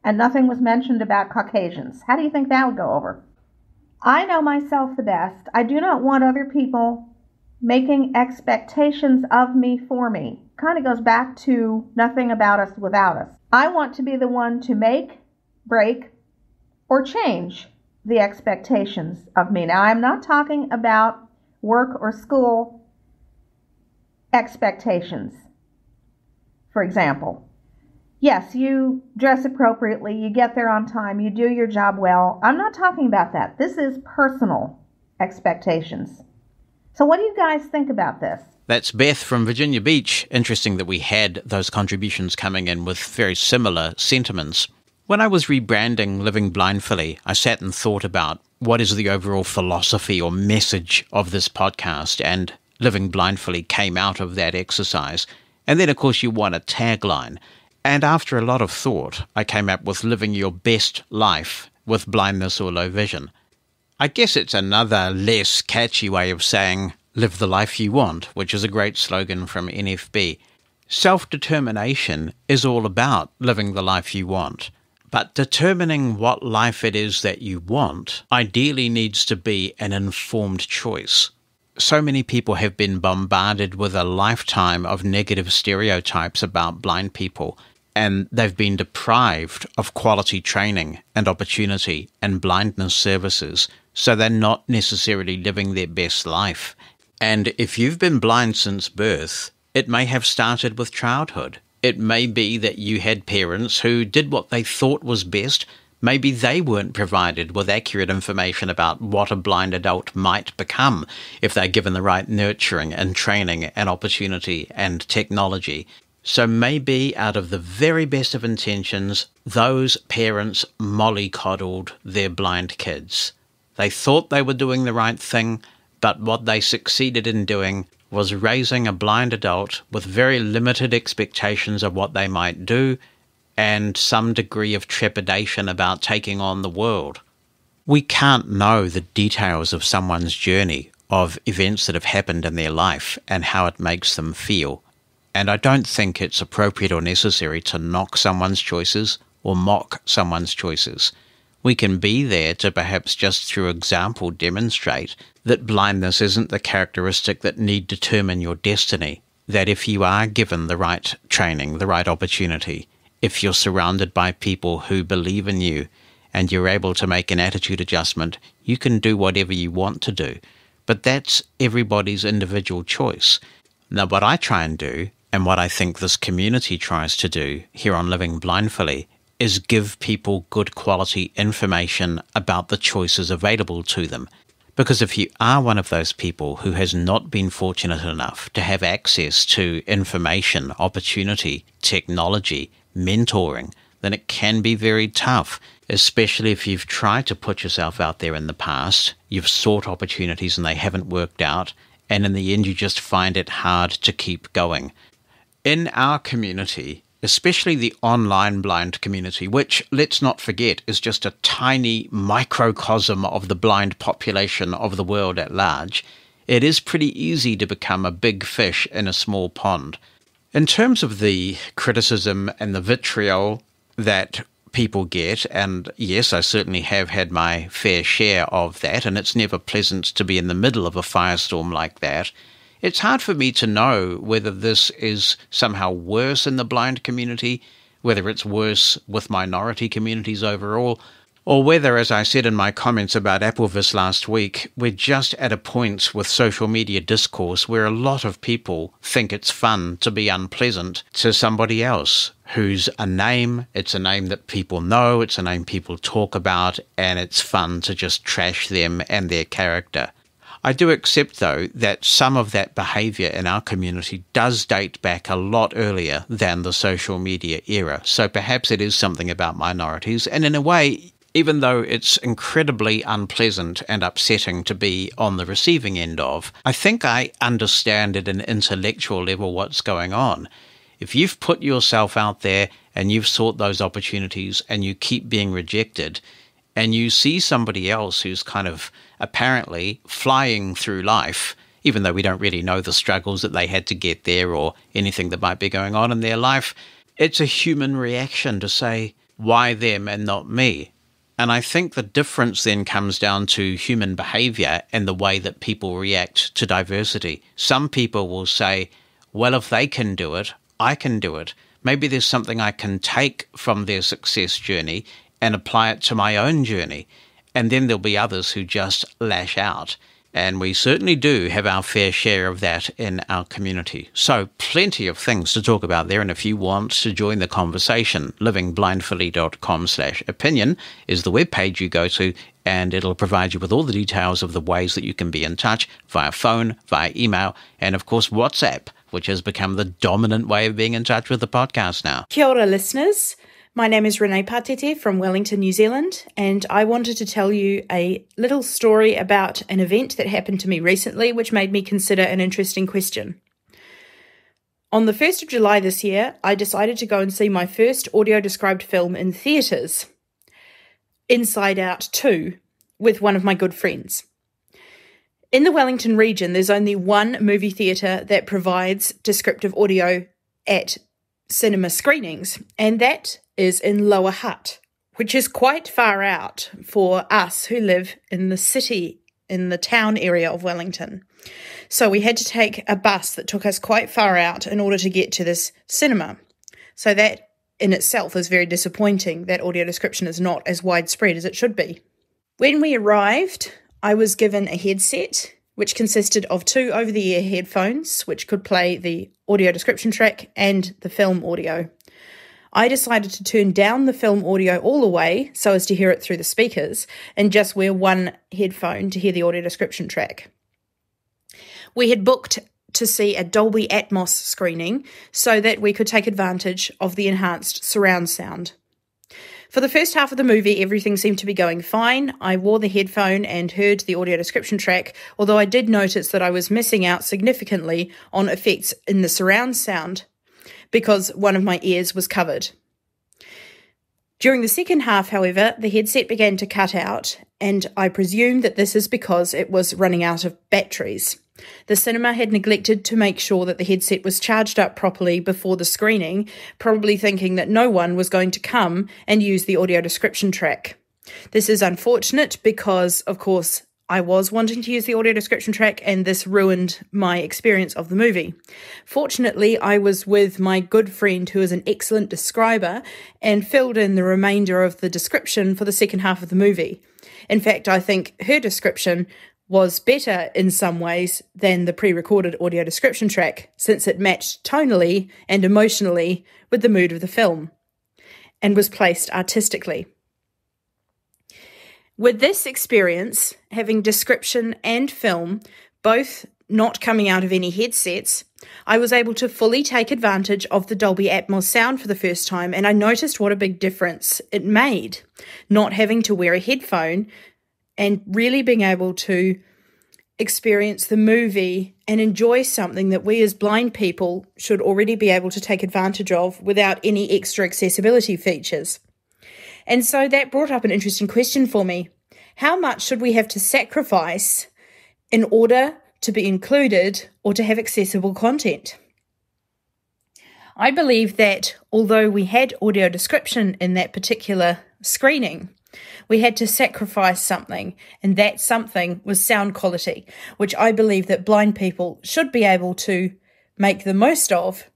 and nothing was mentioned about Caucasians? How do you think that would go over? I know myself the best. I do not want other people making expectations of me for me. Kind of goes back to nothing about us without us. I want to be the one to make, break, or change the expectations of me. Now, I'm not talking about work or school expectations. For example, yes, you dress appropriately, you get there on time, you do your job well. I'm not talking about that. This is personal expectations. So what do you guys think about this? That's Beth from Virginia Beach. Interesting that we had those contributions coming in with very similar sentiments. When I was rebranding Living Blindfully, I sat and thought about what is the overall philosophy or message of this podcast, and Living Blindfully came out of that exercise. And then, of course, you want a tagline. And after a lot of thought, I came up with Living Your Best Life with Blindness or Low Vision. I guess it's another less catchy way of saying live the life you want, which is a great slogan from NFB. Self-determination is all about living the life you want. But determining what life it is that you want ideally needs to be an informed choice. So many people have been bombarded with a lifetime of negative stereotypes about blind people, and they've been deprived of quality training and opportunity and blindness services, so they're not necessarily living their best life. And if you've been blind since birth, it may have started with childhood. It may be that you had parents who did what they thought was best. Maybe they weren't provided with accurate information about what a blind adult might become if they're given the right nurturing and training and opportunity and technology. So maybe out of the very best of intentions, those parents mollycoddled their blind kids. They thought they were doing the right thing, but what they succeeded in doing was raising a blind adult with very limited expectations of what they might do and some degree of trepidation about taking on the world. We can't know the details of someone's journey, of events that have happened in their life and how it makes them feel. And I don't think it's appropriate or necessary to knock someone's choices or mock someone's choices. We can be there to perhaps just through example demonstrate that blindness isn't the characteristic that need determine your destiny, that if you are given the right training, the right opportunity, if you're surrounded by people who believe in you and you're able to make an attitude adjustment, you can do whatever you want to do. But that's everybody's individual choice. Now, what I try and do, and what I think this community tries to do here on Living Blindfully, is give people good quality information about the choices available to them. Because if you are one of those people who has not been fortunate enough to have access to information, opportunity, technology, mentoring, then it can be very tough, especially if you've tried to put yourself out there in the past, you've sought opportunities and they haven't worked out, and in the end you just find it hard to keep going. In our community, especially the online blind community, which, let's not forget, is just a tiny microcosm of the blind population of the world at large, it is pretty easy to become a big fish in a small pond. In terms of the criticism and the vitriol that people get, and yes, I certainly have had my fair share of that, and it's never pleasant to be in the middle of a firestorm like that, it's hard for me to know whether this is somehow worse in the blind community, whether it's worse with minority communities overall, or whether, as I said in my comments about Applevis last week, we're just at a point with social media discourse where a lot of people think it's fun to be unpleasant to somebody else who's a name, it's a name that people know, it's a name people talk about, and it's fun to just trash them and their character. I do accept, though, that some of that behaviour in our community does date back a lot earlier than the social media era, so perhaps it is something about minorities, and in a way, even though it's incredibly unpleasant and upsetting to be on the receiving end of, I think I understand at an intellectual level what's going on. If you've put yourself out there and you've sought those opportunities and you keep being rejected, and you see somebody else who's kind of apparently flying through life, even though we don't really know the struggles that they had to get there or anything that might be going on in their life, it's a human reaction to say, why them and not me? And I think the difference then comes down to human behavior and the way that people react to diversity. Some people will say, well, if they can do it, I can do it. Maybe there's something I can take from their success journey and apply it to my own journey. And then there'll be others who just lash out. And we certainly do have our fair share of that in our community. So plenty of things to talk about there. And if you want to join the conversation, livingblindfully.com/opinion is the webpage you go to, and it'll provide you with all the details of the ways that you can be in touch via phone, via email, and of course WhatsApp, which has become the dominant way of being in touch with the podcast now. Kia ora, listeners. My name is Renee Patete from Wellington, New Zealand, and I wanted to tell you a little story about an event that happened to me recently, which made me consider an interesting question. On the 1st of July this year, I decided to go and see my first audio-described film in theatres, Inside Out 2, with one of my good friends. In the Wellington region, there's only one movie theatre that provides descriptive audio at cinema screenings, and that is in Lower Hutt, which is quite far out for us who live in the city, in the town area of Wellington. So we had to take a bus that took us quite far out in order to get to this cinema. So that in itself is very disappointing that audio description is not as widespread as it should be. When we arrived, I was given a headset which consisted of 2 over-the-ear headphones, which could play the audio description track and the film audio. I decided to turn down the film audio all the way so as to hear it through the speakers and just wear one headphone to hear the audio description track. We had booked to see a Dolby Atmos screening so that we could take advantage of the enhanced surround sound. For the first half of the movie, everything seemed to be going fine. I wore the headphone and heard the audio description track, although I did notice that I was missing out significantly on effects in the surround sound because one of my ears was covered. During the second half, however, the headset began to cut out, and I presume that this is because it was running out of batteries. The cinema had neglected to make sure that the headset was charged up properly before the screening, probably thinking that no one was going to come and use the audio description track. This is unfortunate because, of course, I was wanting to use the audio description track, and this ruined my experience of the movie. Fortunately, I was with my good friend who is an excellent describer and filled in the remainder of the description for the second half of the movie. In fact, I think her description was better in some ways than the pre-recorded audio description track, since it matched tonally and emotionally with the mood of the film and was placed artistically. With this experience, having description and film both not coming out of any headsets, I was able to fully take advantage of the Dolby Atmos sound for the first time, and I noticed what a big difference it made, not having to wear a headphone and really being able to experience the movie and enjoy something that we as blind people should already be able to take advantage of without any extra accessibility features. And so that brought up an interesting question for me. How much should we have to sacrifice in order to be included or to have accessible content? I believe that although we had audio description in that particular screening, we had to sacrifice something, and that something was sound quality, which I believe that blind people should be able to make the most of,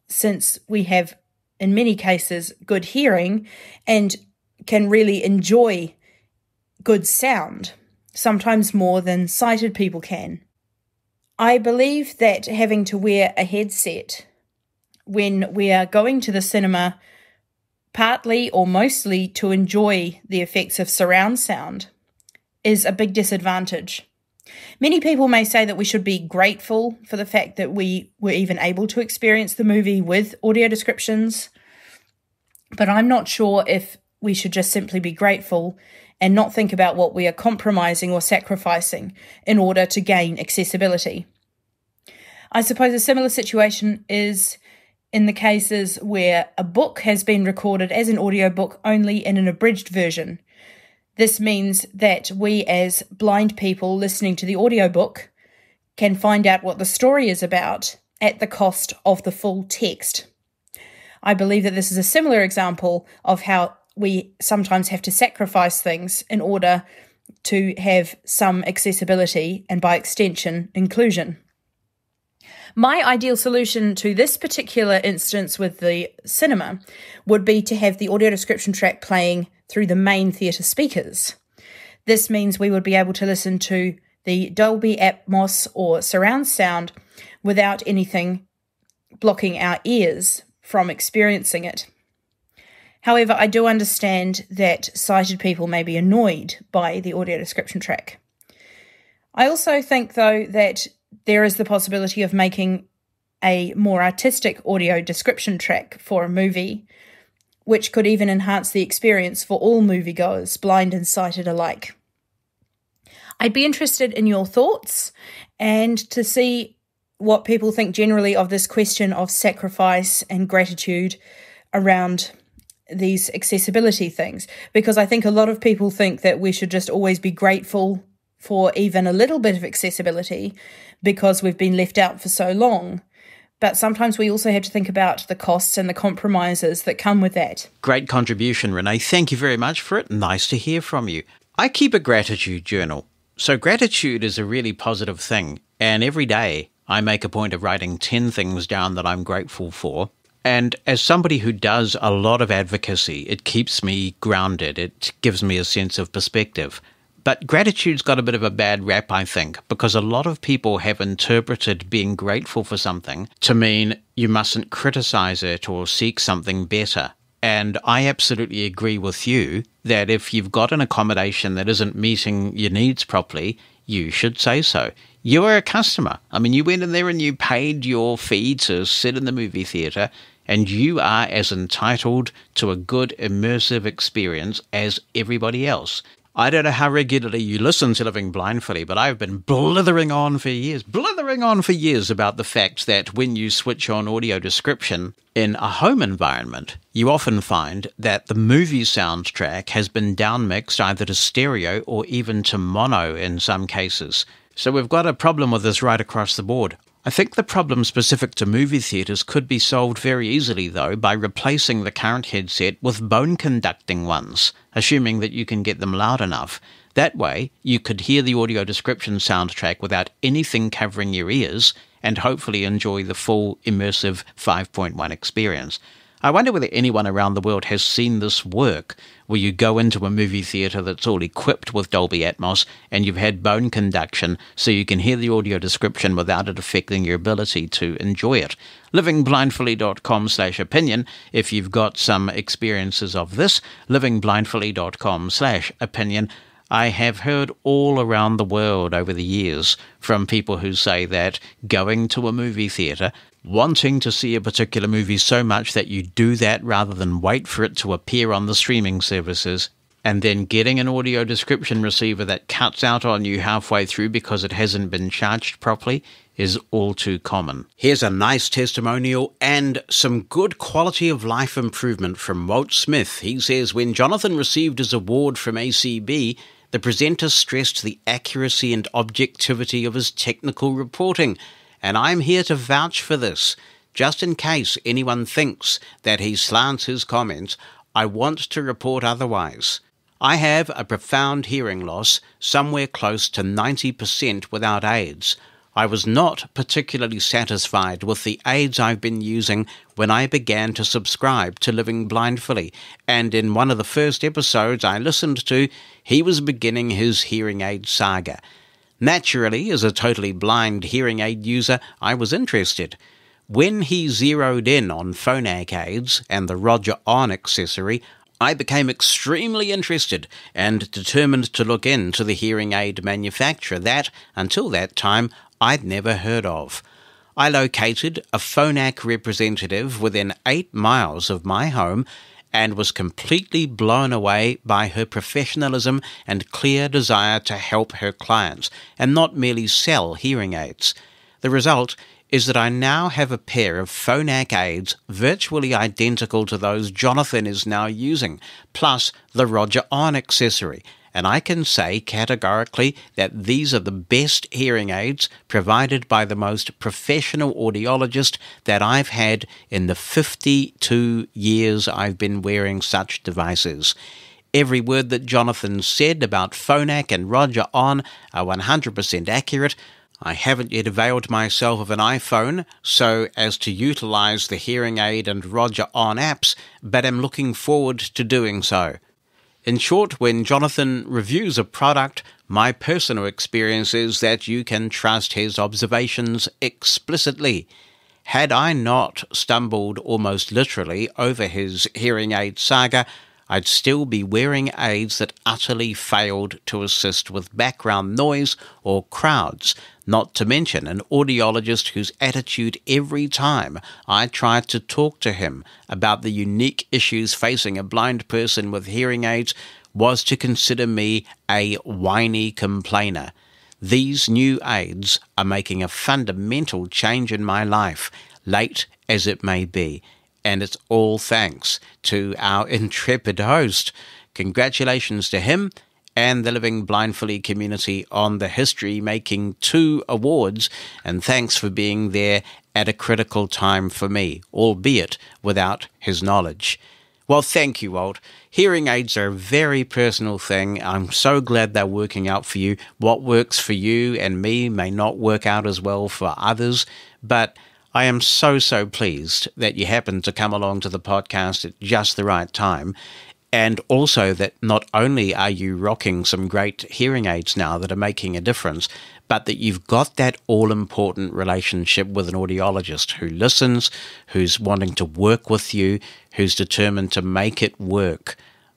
since we have, in many cases, good hearing and can really enjoy good sound, sometimes more than sighted people can. I believe that having to wear a headset when we are going to the cinema partly or mostly to enjoy the effects of surround sound is a big disadvantage. Many people may say that we should be grateful for the fact that we were even able to experience the movie with audio descriptions, but I'm not sure if we should just simply be grateful and not think about what we are compromising or sacrificing in order to gain accessibility. I suppose a similar situation is in the cases where a book has been recorded as an audiobook only in an abridged version. This means that we as blind people listening to the audiobook can find out what the story is about at the cost of the full text. I believe that this is a similar example of how we sometimes have to sacrifice things in order to have some accessibility and, by extension, inclusion. My ideal solution to this particular instance with the cinema would be to have the audio description track playing through the main theatre speakers. This means we would be able to listen to the Dolby Atmos or surround sound without anything blocking our ears from experiencing it. However, I do understand that sighted people may be annoyed by the audio description track. I also think, though, that there is the possibility of making a more artistic audio description track for a movie, which could even enhance the experience for all moviegoers, blind and sighted alike. I'd be interested in your thoughts and to see what people think generally of this question of sacrifice and gratitude around these accessibility things, because I think a lot of people think that we should just always be grateful for even a little bit of accessibility because we've been left out for so long. But sometimes we also have to think about the costs and the compromises that come with that. Great contribution, Renee. Thank you very much for it. Nice to hear from you. I keep a gratitude journal. So gratitude is a really positive thing. And every day I make a point of writing 10 things down that I'm grateful for. And as somebody who does a lot of advocacy, it keeps me grounded. It gives me a sense of perspective. But gratitude's got a bit of a bad rap, I think, because a lot of people have interpreted being grateful for something to mean you mustn't criticize it or seek something better. And I absolutely agree with you that if you've got an accommodation that isn't meeting your needs properly, you should say so. You are a customer. I mean, you went in there and you paid your fee to sit in the movie theatre, and you are as entitled to a good immersive experience as everybody else. I don't know how regularly you listen to Living Blindfully, but I've been blithering on for years about the fact that when you switch on audio description in a home environment, you often find that the movie soundtrack has been downmixed either to stereo or even to mono in some cases. So we've got a problem with this right across the board. I think the problem specific to movie theatres could be solved very easily, though, by replacing the current headset with bone-conducting ones, assuming that you can get them loud enough. That way, you could hear the audio description soundtrack without anything covering your ears and hopefully enjoy the full immersive 5.1 experience. I wonder whether anyone around the world has seen this work, where you go into a movie theatre that's all equipped with Dolby Atmos and you've had bone conduction so you can hear the audio description without it affecting your ability to enjoy it. livingblindfully.com/opinion if you've got some experiences of this. livingblindfully.com/opinion. I have heard all around the world over the years from people who say that going to a movie theatre, wanting to see a particular movie so much that you do that rather than wait for it to appear on the streaming services, and then getting an audio description receiver that cuts out on you halfway through because it hasn't been charged properly, is all too common. Here's a nice testimonial and some good quality of life improvement from Walt Smith. He says, when Jonathan received his award from ACB, the presenter stressed the accuracy and objectivity of his technical reporting. And I'm here to vouch for this. Just in case anyone thinks that he slants his comments, I want to report otherwise. I have a profound hearing loss, somewhere close to 90% without aids. I was not particularly satisfied with the aids I've been using when I began to subscribe to Living Blindfully, and in one of the first episodes I listened to, he was beginning his hearing aid saga. Naturally, as a totally blind hearing aid user, I was interested. When he zeroed in on Phonak aids and the Roger On accessory, I became extremely interested and determined to look into the hearing aid manufacturer that, until that time, I'd never heard of. I located a Phonak representative within 8 miles of my home and was completely blown away by her professionalism and clear desire to help her clients, and not merely sell hearing aids. The result is that I now have a pair of Phonak aids virtually identical to those Jonathan is now using, plus the Roger On accessory, and I can say categorically that these are the best hearing aids provided by the most professional audiologist that I've had in the 52 years I've been wearing such devices. Every word that Jonathan said about Phonak and Roger On are 100% accurate. I haven't yet availed myself of an iPhone so as to utilize the hearing aid and Roger On apps, but am looking forward to doing so. In short, when Jonathan reviews a product, my personal experience is that you can trust his observations explicitly. Had I not stumbled almost literally over his hearing aid saga, I'd still be wearing aids that utterly failed to assist with background noise or crowds, not to mention an audiologist whose attitude every time I tried to talk to him about the unique issues facing a blind person with hearing aids was to consider me a whiny complainer. These new aids are making a fundamental change in my life, late as it may be. And it's all thanks to our intrepid host. Congratulations to him and the Living Blindfully community on the history-making 2 awards, and thanks for being there at a critical time for me, albeit without his knowledge. Well, thank you, Walt. Hearing aids are a very personal thing. I'm so glad they're working out for you. What works for you and me may not work out as well for others, but I am so pleased that you happened to come along to the podcast at just the right time, and also that not only are you rocking some great hearing aids now that are making a difference, but that you've got that all-important relationship with an audiologist who listens, who's wanting to work with you, who's determined to make it work.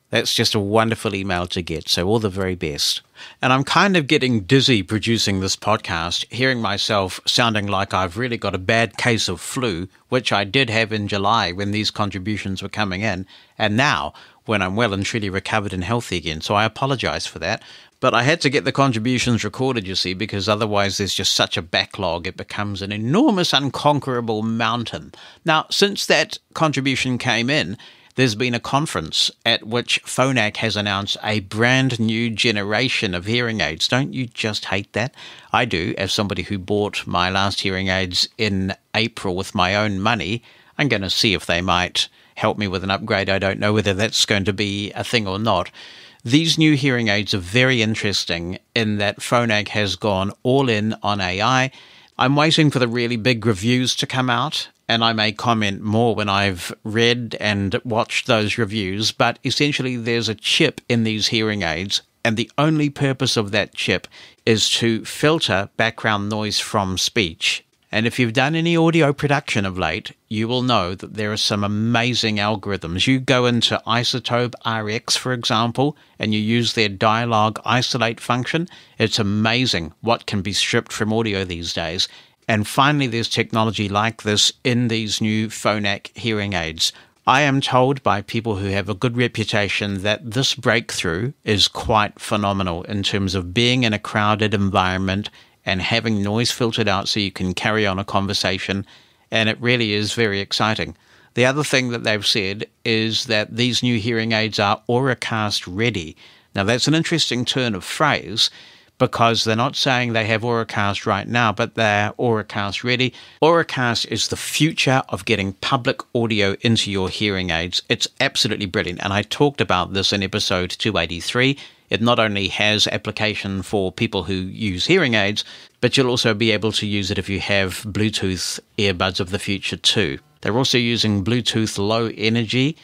That's just a wonderful email to get, so all the very best. And I'm kind of getting dizzy producing this podcast, hearing myself sounding like I've really got a bad case of flu, which I did have in July when these contributions were coming in, and now when I'm well and truly recovered and healthy again, so I apologize for that. But I had to get the contributions recorded, you see, because otherwise there's just such a backlog. It becomes an enormous, unconquerable mountain. Now, since that contribution came in, there's been a conference at which Phonak has announced a brand new generation of hearing aids. Don't you just hate that? I do, as somebody who bought my last hearing aids in April with my own money. I'm going to see if they might help me with an upgrade. I don't know whether that's going to be a thing or not. These new hearing aids are very interesting in that Phonak has gone all in on AI. I'm waiting for the really big reviews to come out, and I may comment more when I've read and watched those reviews, but essentially there's a chip in these hearing aids, and the only purpose of that chip is to filter background noise from speech. And if you've done any audio production of late, you will know that there are some amazing algorithms. You go into Isotope RX, for example, and you use their dialogue isolate function. It's amazing what can be stripped from audio these days. And finally, there's technology like this in these new Phonak hearing aids. I am told by people who have a good reputation that this breakthrough is quite phenomenal in terms of being in a crowded environment and having noise filtered out so you can carry on a conversation, and it really is very exciting. The other thing that they've said is that these new hearing aids are Auracast ready. Now, that's an interesting turn of phrase, because they're not saying they have Auracast right now, but they're Auracast ready. Auracast is the future of getting public audio into your hearing aids. It's absolutely brilliant, and I talked about this in episode 283. It not only has application for people who use hearing aids, but you'll also be able to use it if you have Bluetooth earbuds of the future too. They're also using Bluetooth low energy,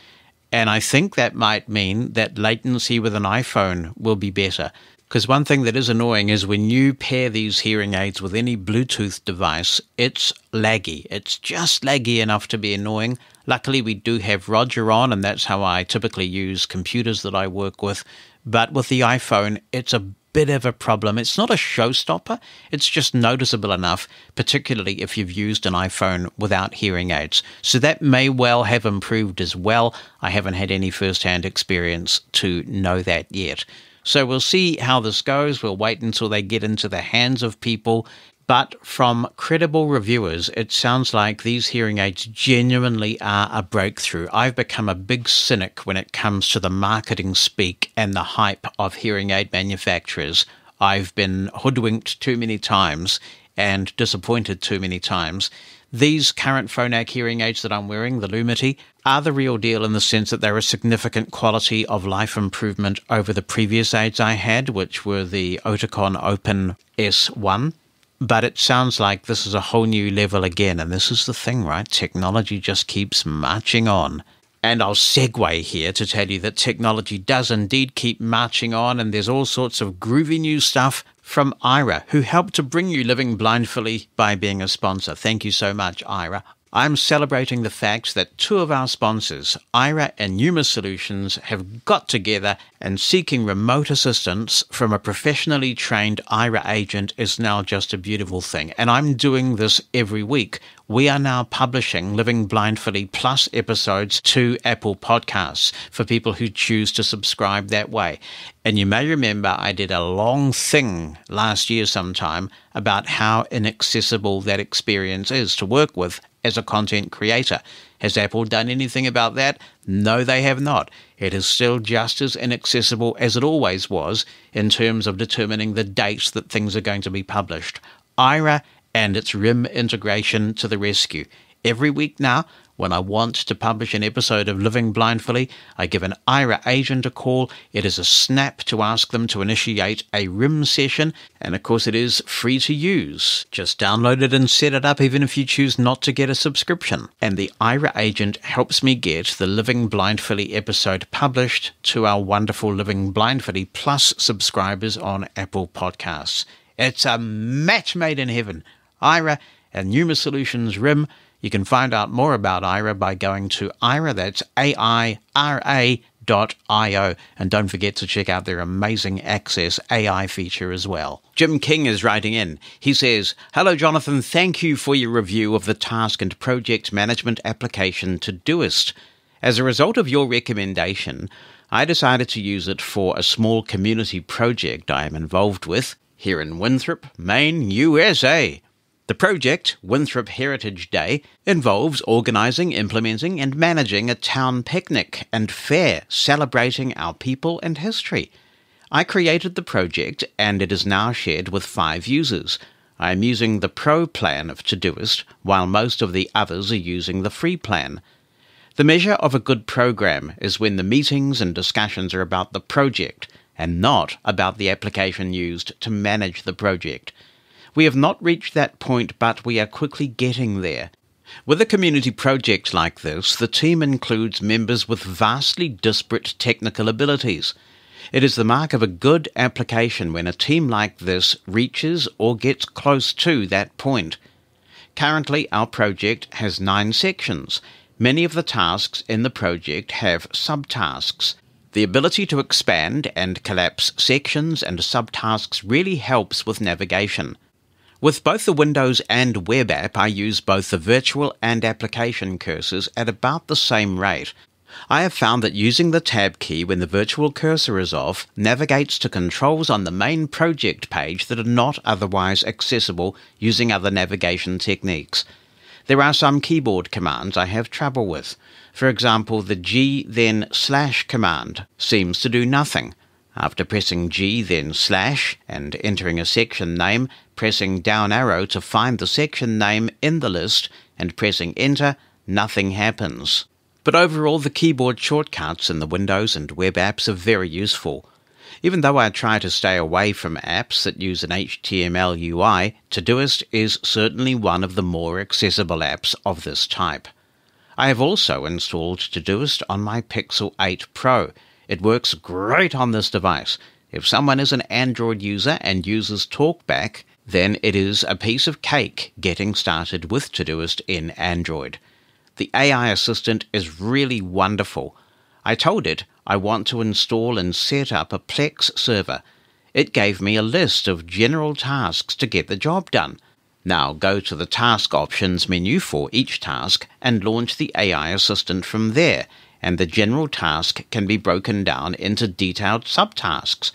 and I think that might mean that latency with an iPhone will be better. Because one thing that is annoying is when you pair these hearing aids with any Bluetooth device, it's laggy. It's just laggy enough to be annoying. Luckily, we do have Roger on, and that's how I typically use computers that I work with. But with the iPhone, it's a bit of a problem. It's not a showstopper. It's just noticeable enough, particularly if you've used an iPhone without hearing aids. So that may well have improved as well. I haven't had any first-hand experience to know that yet. So we'll see how this goes. We'll wait until they get into the hands of people. But from credible reviewers, it sounds like these hearing aids genuinely are a breakthrough. I've become a big cynic when it comes to the marketing speak and the hype of hearing aid manufacturers. I've been hoodwinked too many times and disappointed too many times. These current Phonak hearing aids that I'm wearing, the Lumity, are the real deal in the sense that they're a significant quality of life improvement over the previous aids I had, which were the Oticon Open S1. But it sounds like this is a whole new level again, and this is the thing, right? Technology just keeps marching on. And I'll segue here to tell you that technology does indeed keep marching on, and there's all sorts of groovy new stuff from Aira, who helped to bring you Living Blindfully by being a sponsor. Thank you so much, Aira. I'm celebrating the fact that two of our sponsors, Aira and Numa Solutions, have got together, and seeking remote assistance from a professionally trained Aira agent is now just a beautiful thing. And I'm doing this every week. We are now publishing Living Blindfully Plus episodes to Apple Podcasts for people who choose to subscribe that way. And you may remember I did a long thing last year sometime about how inaccessible that experience is to work with as a content creator. Has Apple done anything about that? No, they have not. It is still just as inaccessible as it always was in terms of determining the dates that things are going to be published. Aira and its RIM integration to the rescue. Every week now, when I want to publish an episode of Living Blindfully, I give an Aira agent a call. It is a snap to ask them to initiate a RIM session, and of course it is free to use. Just download it and set it up even if you choose not to get a subscription. And the Aira agent helps me get the Living Blindfully episode published to our wonderful Living Blindfully Plus subscribers on Apple Podcasts. It's a match made in heaven. Aira and Numa Solutions RIM. You can find out more about Aira by going to Aira, that's AIRA.io, and don't forget to check out their amazing Access AI feature as well. Jim King is writing in. He says, "Hello Jonathan, thank you for your review of the task and project management application Todoist. As a result of your recommendation, I decided to use it for a small community project I am involved with here in Winthrop, Maine, USA. The project, Winthrop Heritage Day, involves organising, implementing and managing a town picnic and fair celebrating our people and history. I created the project and it is now shared with 5 users. I am using the Pro plan of Todoist, while most of the others are using the free plan. The measure of a good program is when the meetings and discussions are about the project and not about the application used to manage the project. We have not reached that point, but we are quickly getting there. With a community project like this, the team includes members with vastly disparate technical abilities. It is the mark of a good application when a team like this reaches or gets close to that point. Currently, our project has 9 sections. Many of the tasks in the project have subtasks. The ability to expand and collapse sections and subtasks really helps with navigation. With both the Windows and web app, I use both the virtual and application cursors at about the same rate. I have found that using the tab key when the virtual cursor is off navigates to controls on the main project page that are not otherwise accessible using other navigation techniques. There are some keyboard commands I have trouble with. For example, the G then / command seems to do nothing. After pressing G then / and entering a section name, pressing down arrow to find the section name in the list, and pressing enter, nothing happens. But overall, the keyboard shortcuts in the Windows and web apps are very useful. Even though I try to stay away from apps that use an HTML UI, Todoist is certainly one of the more accessible apps of this type. I have also installed Todoist on my Pixel 8 Pro. It works great on this device. If someone is an Android user and uses TalkBack, then it is a piece of cake getting started with Todoist in Android. The AI assistant is really wonderful. I told it I want to install and set up a Plex server. It gave me a list of general tasks to get the job done. Now go to the Task Options menu for each task and launch the AI assistant from there, and the general task can be broken down into detailed subtasks.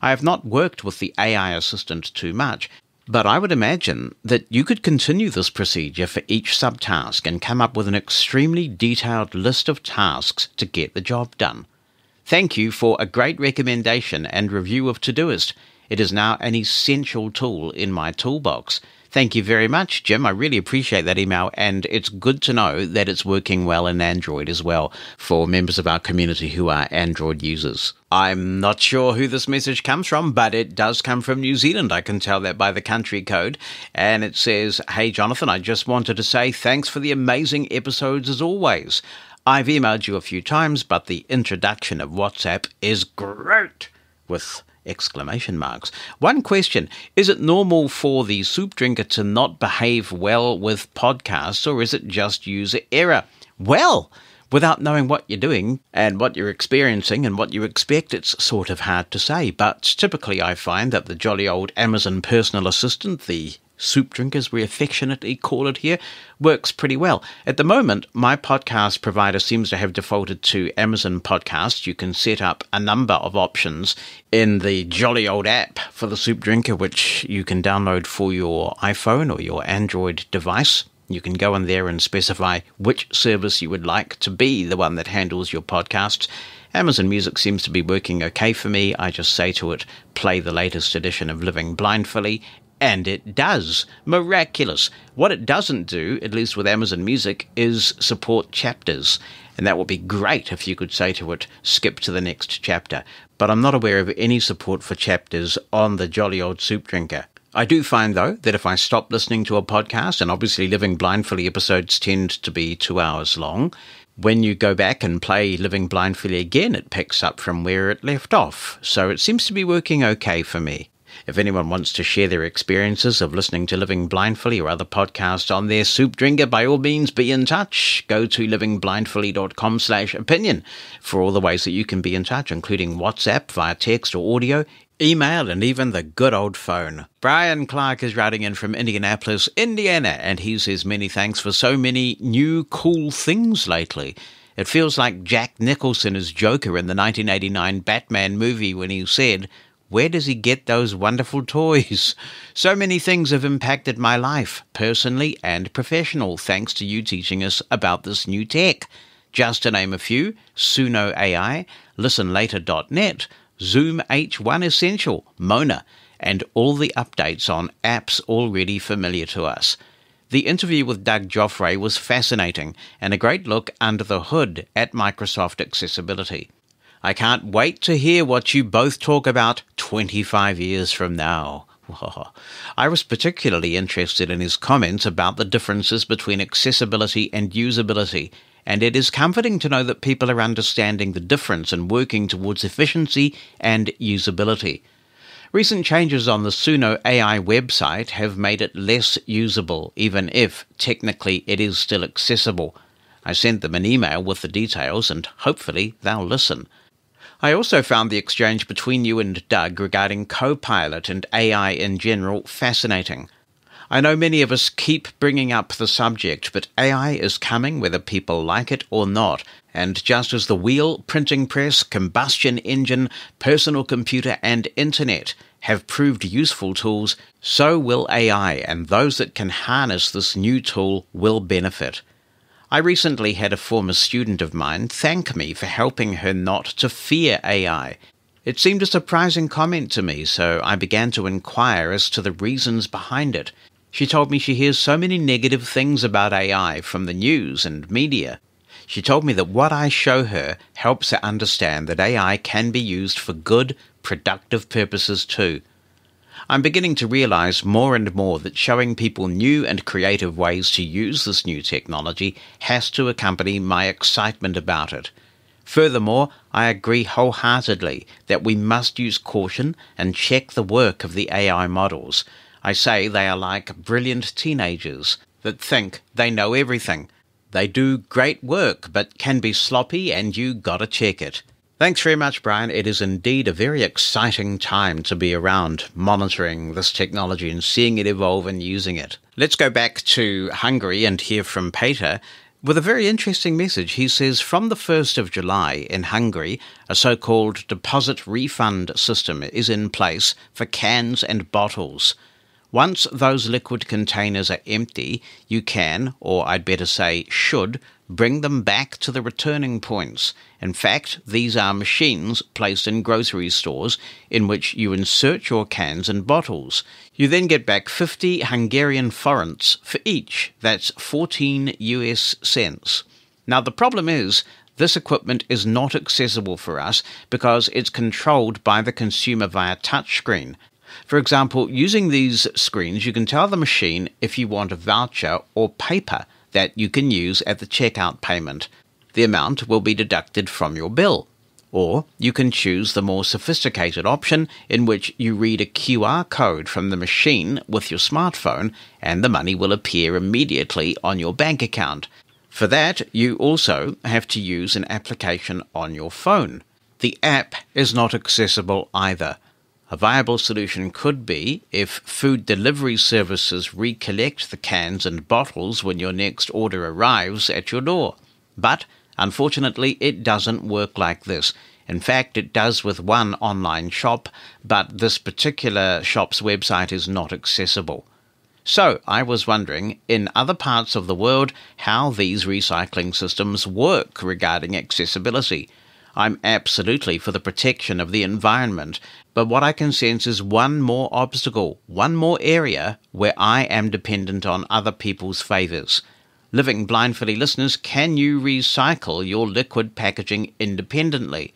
I have not worked with the AI assistant too much, But I would imagine that you could continue this procedure for each subtask and come up with an extremely detailed list of tasks to get the job done. Thank you for a great recommendation and review of Todoist. It is now an essential tool in my toolbox. Thank you very much, Jim. I really appreciate that email, and it's good to know that it's working well in Android as well for members of our community who are Android users. I'm not sure who this message comes from, but it does come from New Zealand. I can tell that by the country code. And it says, "Hey, Jonathan, I just wanted to say thanks for the amazing episodes as always. I've emailed you a few times, but the introduction of WhatsApp is great," with exclamation marks. One question, is it normal for the soup drinker to not behave well with podcasts, or is it just user error? Well, without knowing what you're doing and what you're experiencing and what you expect, it's sort of hard to say. But typically I find that the jolly old Amazon personal assistant, the soup drink as we affectionately call it here, works pretty well. At the moment, my podcast provider seems to have defaulted to Amazon Podcasts. You can set up a number of options in the jolly old app for the soup drinker, which you can download for your iPhone or your Android device. You can go in there and specify which service you would like to be the one that handles your podcasts. Amazon Music seems to be working okay for me. I just say to it, play the latest edition of Living Blindfully, and it does. Miraculous. What it doesn't do, at least with Amazon Music, is support chapters. And that would be great if you could say to it, skip to the next chapter. But I'm not aware of any support for chapters on the jolly old soup drinker. I do find, though, that if I stop listening to a podcast, and obviously Living Blindfully episodes tend to be 2 hours long, when you go back and play Living Blindfully again, it picks up from where it left off. So it seems to be working okay for me. If anyone wants to share their experiences of listening to Living Blindfully or other podcasts on their soup drinker, by all means be in touch. Go to livingblindfully.com/opinion for all the ways that you can be in touch, including WhatsApp via text or audio, email, and even the good old phone. Brian Clark is writing in from Indianapolis, Indiana, and he says many thanks for so many new cool things lately. It feels like Jack Nicholson as Joker in the 1989 Batman movie when he said, "Where does he get those wonderful toys?" So many things have impacted my life, personally and professional, thanks to you teaching us about this new tech. Just to name a few, Suno AI, ListenLater.net, Zoom H1 Essential, Mona, and all the updates on apps already familiar to us. The interview with Doug Joffre was fascinating and a great look under the hood at Microsoft Accessibility. I can't wait to hear what you both talk about 25 years from now. I was particularly interested in his comments about the differences between accessibility and usability, and it is comforting to know that people are understanding the difference and working towards efficiency and usability. Recent changes on the Suno AI website have made it less usable, even if, technically, it is still accessible. I sent them an email with the details, and hopefully they'll listen. I also found the exchange between you and Doug regarding Copilot and AI in general fascinating. I know many of us keep bringing up the subject, but AI is coming whether people like it or not, and just as the wheel, printing press, combustion engine, personal computer and internet have proved useful tools, so will AI, and those that can harness this new tool will benefit. I recently had a former student of mine thank me for helping her not to fear AI. It seemed a surprising comment to me, so I began to inquire as to the reasons behind it. She told me she hears so many negative things about AI from the news and media. She told me that what I show her helps her understand that AI can be used for good, productive purposes too. I'm beginning to realize more and more that showing people new and creative ways to use this new technology has to accompany my excitement about it. Furthermore, I agree wholeheartedly that we must use caution and check the work of the AI models. I say they are like brilliant teenagers that think they know everything. They do great work, but can be sloppy, and you gotta check it. Thanks very much, Brian. It is indeed a very exciting time to be around monitoring this technology and seeing it evolve and using it. Let's go back to Hungary and hear from Peter with a very interesting message. He says, from the 1st of July in Hungary, a so-called deposit refund system is in place for cans and bottles. Once those liquid containers are empty, you can, or I'd better say should, bring them back to the returning points. In fact, these are machines placed in grocery stores in which you insert your cans and bottles. You then get back 50 Hungarian forints for each. That's 14 US cents. Now the problem is, this equipment is not accessible for us because it's controlled by the consumer via touchscreen. For example, using these screens, you can tell the machine if you want a voucher or paper that you can use at the checkout payment. The amount will be deducted from your bill. Or you can choose the more sophisticated option in which you read a QR code from the machine with your smartphone and the money will appear immediately on your bank account. For that, you also have to use an application on your phone. The app is not accessible either. A viable solution could be if food delivery services recollect the cans and bottles when your next order arrives at your door. But, unfortunately, it doesn't work like this. In fact, it does with one online shop, but this particular shop's website is not accessible. So, I was wondering, in other parts of the world, how these recycling systems work regarding accessibility. I'm absolutely for the protection of the environment, but what I can sense is one more obstacle, one more area where I am dependent on other people's favours. Living Blindfully listeners, can you recycle your liquid packaging independently?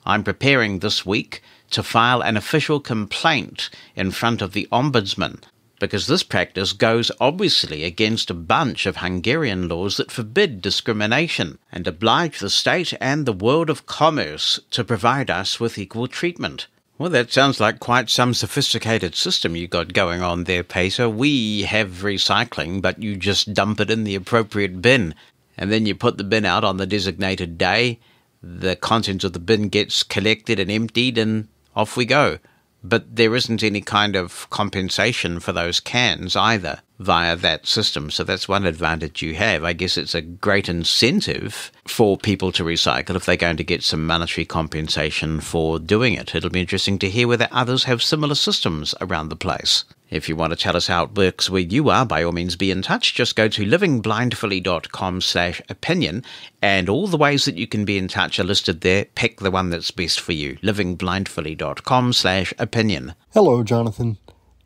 I'm preparing this week to file an official complaint in front of the Ombudsman, because this practice goes obviously against a bunch of Hungarian laws that forbid discrimination and oblige the state and the world of commerce to provide us with equal treatment. Well, that sounds like quite some sophisticated system you got going on there, Peter. We have recycling, but you just dump it in the appropriate bin, and then you put the bin out on the designated day, the contents of the bin gets collected and emptied, and off we go. But there isn't any kind of compensation for those cans either via that system. So that's one advantage you have. I guess it's a great incentive for people to recycle if they're going to get some monetary compensation for doing it. It'll be interesting to hear whether others have similar systems around the place. If you want to tell us how it works where you are, by all means be in touch. Just go to livingblindfully.com/opinion, and all the ways that you can be in touch are listed there. Pick the one that's best for you. livingblindfully.com/opinion. Hello, Jonathan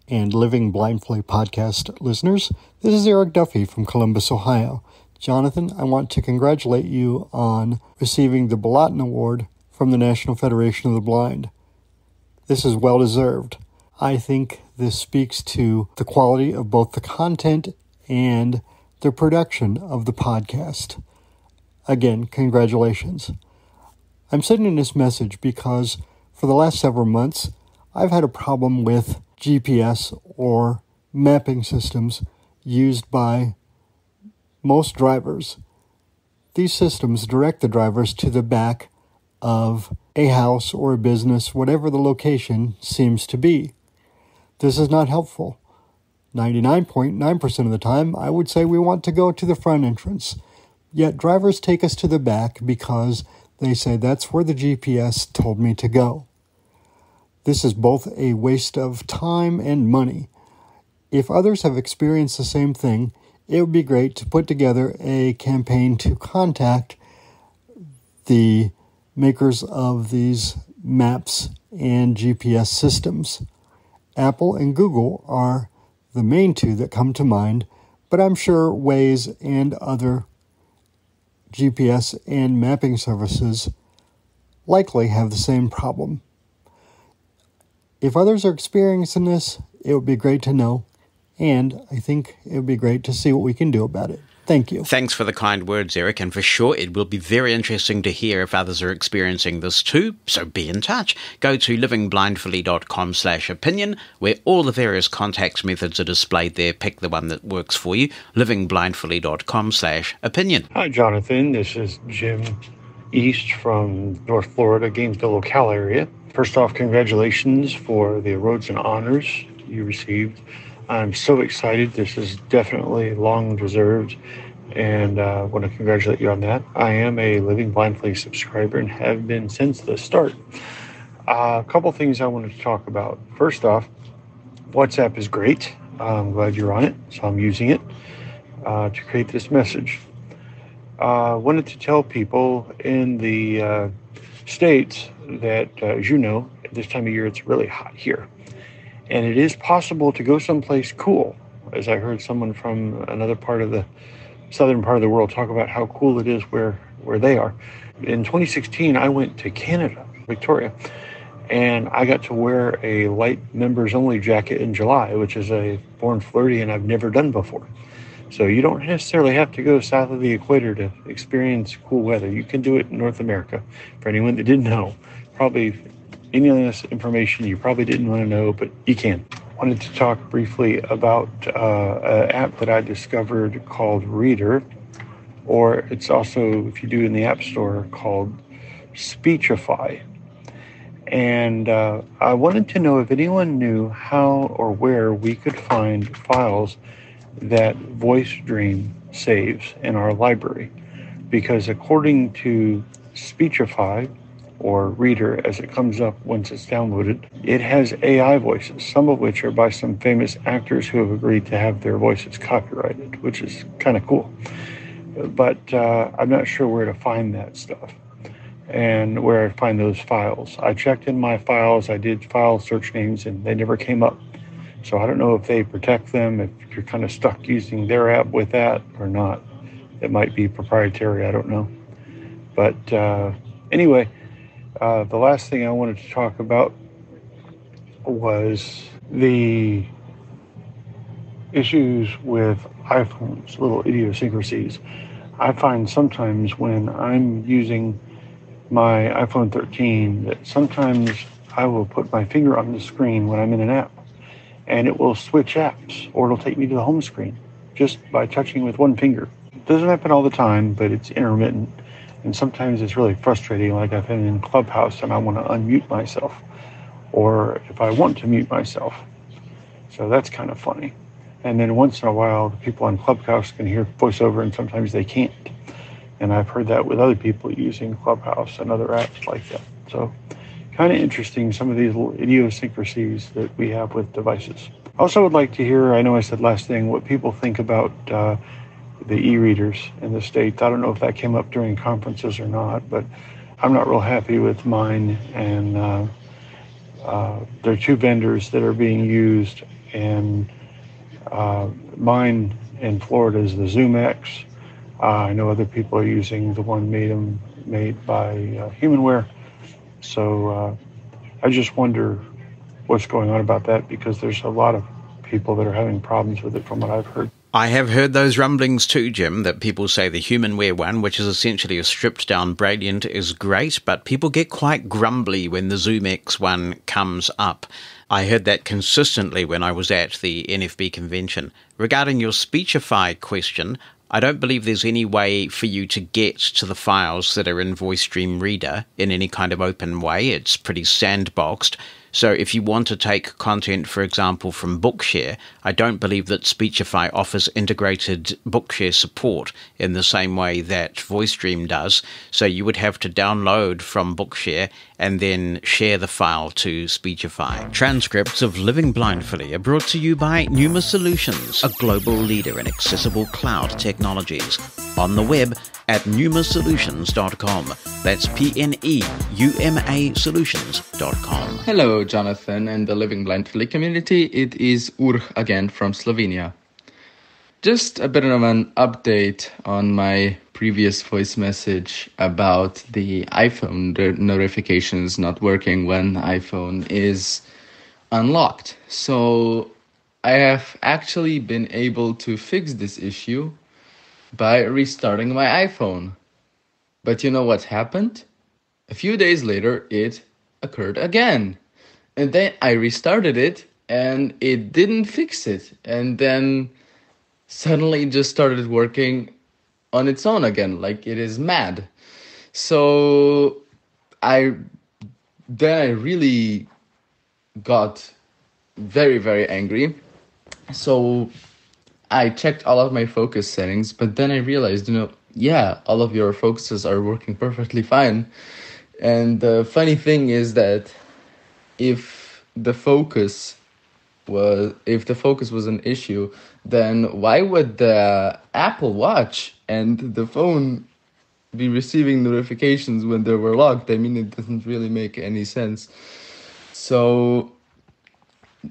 and Living Blindfully podcast listeners. This is Eric Duffy from Columbus, Ohio. Jonathan, I want to congratulate you on receiving the Balatin Award from the National Federation of the Blind. This is well deserved. I think this speaks to the quality of both the content and the production of the podcast. Again, congratulations. I'm sending this message because for the last several months, I've had a problem with GPS or mapping systems used by most drivers. These systems direct the drivers to the back of a house or a business, whatever the location seems to be. This is not helpful. 99.9% of the time, I would say we want to go to the front entrance. Yet drivers take us to the back because they say that's where the GPS told me to go. This is both a waste of time and money. If others have experienced the same thing, it would be great to put together a campaign to contact the makers of these maps and GPS systems. Apple and Google are the main two that come to mind, but I'm sure Waze and other GPS and mapping services likely have the same problem. If others are experiencing this, it would be great to know, and I think it would be great to see what we can do about it. Thank you. Thanks for the kind words, Eric, and for sure it will be very interesting to hear if others are experiencing this too, so be in touch. Go to livingblindfully.com/opinion, where all the various contact methods are displayed there. Pick the one that works for you, livingblindfully.com/opinion. Hi, Jonathan. This is Jim East from North Florida, Gainesville, Ocala area. First off, congratulations for the awards and honors you received. I'm so excited. This is definitely long deserved, and I want to congratulate you on that. I am a Living Blindfully subscriber and have been since the start. A couple things I wanted to talk about. First off, WhatsApp is great. I'm glad you're on it, so I'm using it to create this message. Wanted to tell people in the States that, as you know, at this time of year, it's really hot here. And it is possible to go someplace cool, as I heard someone from another part of the southern part of the world talk about how cool it is where they are. In 2016, I went to Canada, Victoria, and I got to wear a light members only jacket in July, which is a Born Flirty I've never done before. So you don't necessarily have to go south of the equator to experience cool weather. You can do it in North America. For anyone that didn't know, probably any of this information you probably didn't want to know, but you can. Wanted to talk briefly about an app that I discovered called Reader, or it's also, if you do in the App Store, called Speechify. And I wanted to know if anyone knew how or where we could find files that VoiceDream saves in our library. Because according to Speechify, or Reader as it comes up once it's downloaded, it has AI voices, some of which are by some famous actors who have agreed to have their voices copyrighted, which is kind of cool. But I'm not sure where to find that stuff and where I find those files. I checked in my files, I did file search names, and they never came up. So I don't know if they protect them, if you're kind of stuck using their app with that or not. It might be proprietary, I don't know. But anyway, the last thing I wanted to talk about was the issues with iPhones, little idiosyncrasies. I find sometimes when I'm using my iPhone 13 that sometimes I will put my finger on the screen when I'm in an app and it will switch apps, or it'll take me to the home screen just by touching with one finger. It doesn't happen all the time, but it's intermittent. And sometimes it's really frustrating, like I've been in Clubhouse and I want to unmute myself, or if I want to mute myself. So that's kind of funny. And then once in a while, the people on Clubhouse can hear voiceover and sometimes they can't. And I've heard that with other people using Clubhouse and other apps like that. So kind of interesting, some of these little idiosyncrasies that we have with devices. Also would like to hear, I know I said last thing, what people think about the e-readers in the States. I don't know if that came up during conferences or not, but I'm not real happy with mine. And there are two vendors that are being used, and mine in Florida is the Zoom X. I know other people are using the one made by Humanware. So I just wonder what's going on about that, because there's a lot of people that are having problems with it from what I've heard. I have heard those rumblings too, Jim, that people say the Humanware one, which is essentially a stripped-down Brilliant, is great, but people get quite grumbly when the ZoomX one comes up. I heard that consistently when I was at the NFB convention. Regarding your Speechify question, I don't believe there's any way for you to get to the files that are in VoiceDream Reader in any kind of open way. It's pretty sandboxed. So if you want to take content, for example, from Bookshare, I don't believe that Speechify offers integrated Bookshare support in the same way that VoiceDream does. So you would have to download from Bookshare and then share the file to Speechify. Transcripts of Living Blindfully are brought to you by Pneuma Solutions, a global leader in accessible cloud technologies. On the web at pneumasolutions.com. That's PNEUMA Solutions.com. Hello, Jonathan and the Living Blindfully community. It is Urh again from Slovenia. Just a bit of an update on my previous voice message about the iPhone notifications not working when iPhone is unlocked. So I have actually been able to fix this issue by restarting my iPhone. But you know what happened? A few days later, it occurred again. And then I restarted it and it didn't fix it. And then suddenly it just started working on its own again, like it is mad. So I really got very, very angry. So I checked all of my focus settings, but then I realized, all of your focuses are working perfectly fine. And the funny thing is that if the focus was an issue, then why would the Apple Watch and the phone be receiving notifications when they were locked? I mean, it doesn't really make any sense. So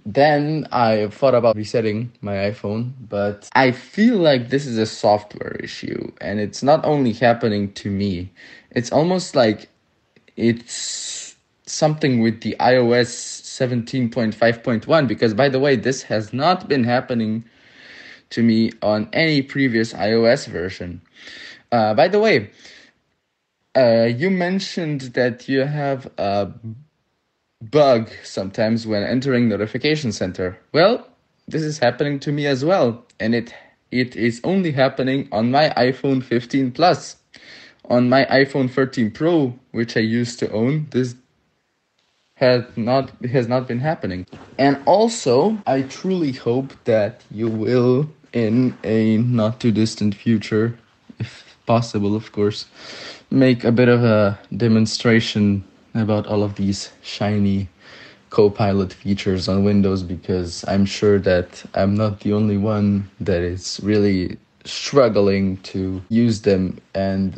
then I thought about resetting my iPhone, but I feel like this is a software issue, and it's not only happening to me. It's almost like it's something with the iOS 17.5.1, because, by the way, this has not been happening to me on any previous iOS version. By the way, you mentioned that you have a bug sometimes when entering Notification Center. Well, this is happening to me as well, and it is only happening on my iPhone 15 Plus. On my iPhone 13 Pro, which I used to own, this has not been happening. And also, I truly hope that you will, in a not too distant future, if possible, of course, make a bit of a demonstration about all of these shiny Copilot features on Windows, because I'm sure that I'm not the only one that is really struggling to use them and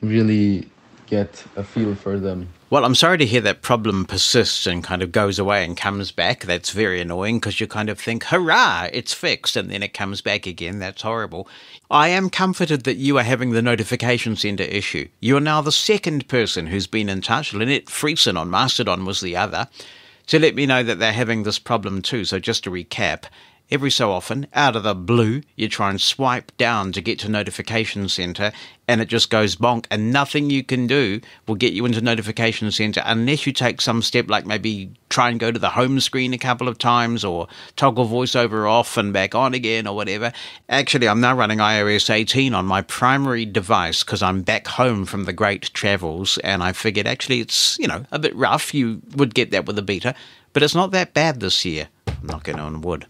really get a feel for them. Well, I'm sorry to hear that problem persists and kind of goes away and comes back. That's very annoying, because you kind of think, hurrah, it's fixed, and then it comes back again. That's horrible. I am comforted that you are having the notification center issue. You are now the second person who's been in touch. Lynette Friesen on Mastodon was the other, to let me know that they're having this problem too. So just to recap, every so often, out of the blue, you try and swipe down to get to Notification Center, and it just goes bonk, and nothing you can do will get you into Notification Center unless you take some step, like maybe try and go to the home screen a couple of times, or toggle voiceover off and back on again, or whatever. Actually, I'm now running iOS 18 on my primary device because I'm back home from the great travels, and I figured actually it's, a bit rough. You would get that with a beta, but it's not that bad this year. I'm knocking on wood.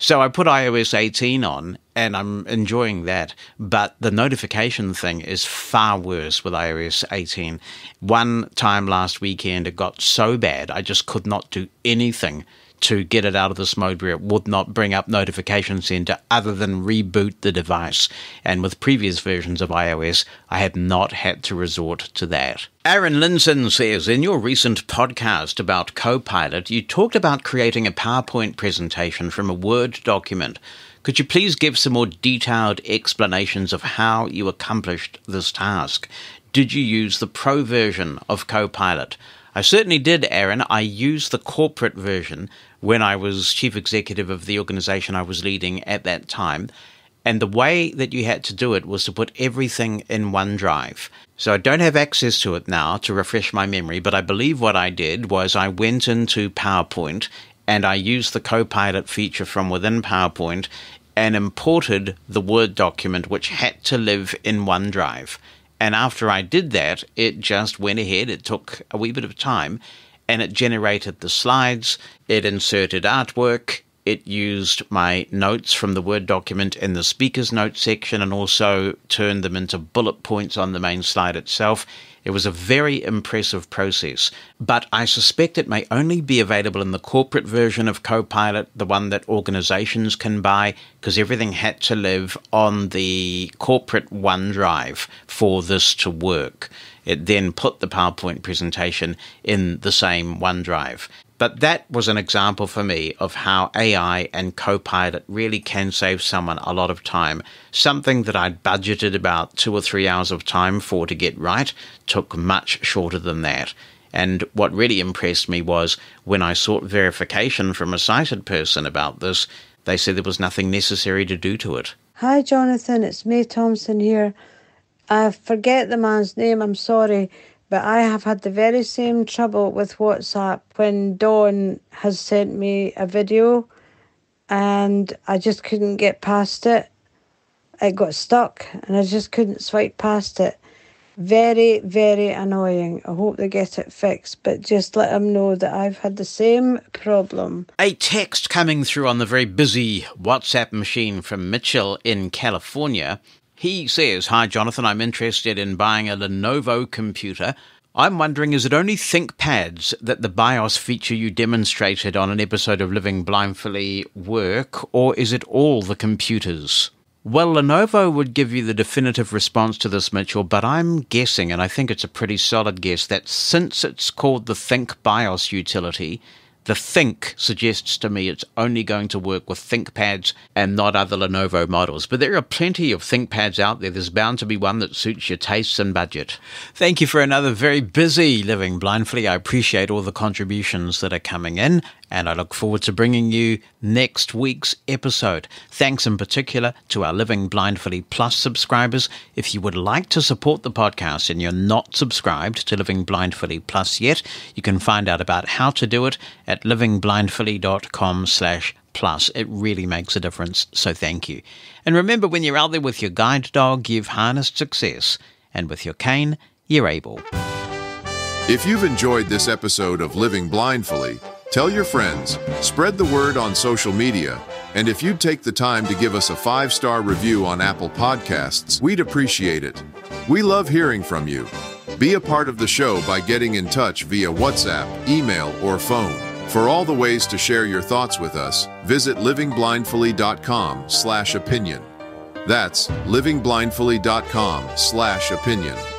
So I put iOS 18 on, and I'm enjoying that. But the notification thing is far worse with iOS 18. One time last weekend, it got so bad, I just could not do anything to get it out of this mode where it would not bring up Notification Center other than reboot the device. And with previous versions of iOS, I had not had to resort to that. Aaron Linson says, in your recent podcast about Copilot, you talked about creating a PowerPoint presentation from a Word document. Could you please give some more detailed explanations of how you accomplished this task? Did you use the Pro version of Copilot? I certainly did, Aaron. I used the corporate version when I was chief executive of the organization I was leading at that time. And the way that you had to do it was to put everything in OneDrive. So I don't have access to it now to refresh my memory, but I believe what I did was I went into PowerPoint and I used the Copilot feature from within PowerPoint and imported the Word document, which had to live in OneDrive. And after I did that, it just went ahead. It took a wee bit of time, and it generated the slides. It inserted artwork. It used my notes from the Word document in the speaker's notes section, and also turned them into bullet points on the main slide itself. It was a very impressive process, but I suspect it may only be available in the corporate version of Copilot, the one that organizations can buy, because everything had to live on the corporate OneDrive for this to work. It then put the PowerPoint presentation in the same OneDrive. But that was an example for me of how AI and Copilot really can save someone a lot of time. Something that I'd budgeted about 2 or 3 hours of time for to get right took much shorter than that. And what really impressed me was when I sought verification from a sighted person about this, they said there was nothing necessary to do to it. Hi, Jonathan. It's May Thompson here. I forget the man's name. I'm sorry. But I have had the very same trouble with WhatsApp when Dawn has sent me a video and I just couldn't get past it. It got stuck and I just couldn't swipe past it. Very, very annoying. I hope they get it fixed, but just let them know that I've had the same problem. A text coming through on the very busy WhatsApp machine from Mitchell in California. He says, "Hi, Jonathan, I'm interested in buying a Lenovo computer. I'm wondering, is it only ThinkPads that the BIOS feature you demonstrated on an episode of Living Blindfully work, or is it all the computers? Well, Lenovo would give you the definitive response to this, Mitchell, but I'm guessing, and I think it's a pretty solid guess, that since it's called the ThinkBios Utility, the Think suggests to me it's only going to work with ThinkPads and not other Lenovo models. But there are plenty of ThinkPads out there. There's bound to be one that suits your tastes and budget. Thank you for another very busy Living Blindfully. I appreciate all the contributions that are coming in, and I look forward to bringing you next week's episode. Thanks in particular to our Living Blindfully Plus subscribers. If you would like to support the podcast and you're not subscribed to Living Blindfully Plus yet, you can find out about how to do it at livingblindfully.com/plus. It really makes a difference, so thank you. And remember, when you're out there with your guide dog, you've harnessed success, and with your cane, you're able. If you've enjoyed this episode of Living Blindfully, tell your friends, spread the word on social media, and if you'd take the time to give us a 5-star review on Apple Podcasts, we'd appreciate it. We love hearing from you. Be a part of the show by getting in touch via WhatsApp, email, or phone. For all the ways to share your thoughts with us, visit livingblindfully.com/opinion. That's livingblindfully.com/opinion.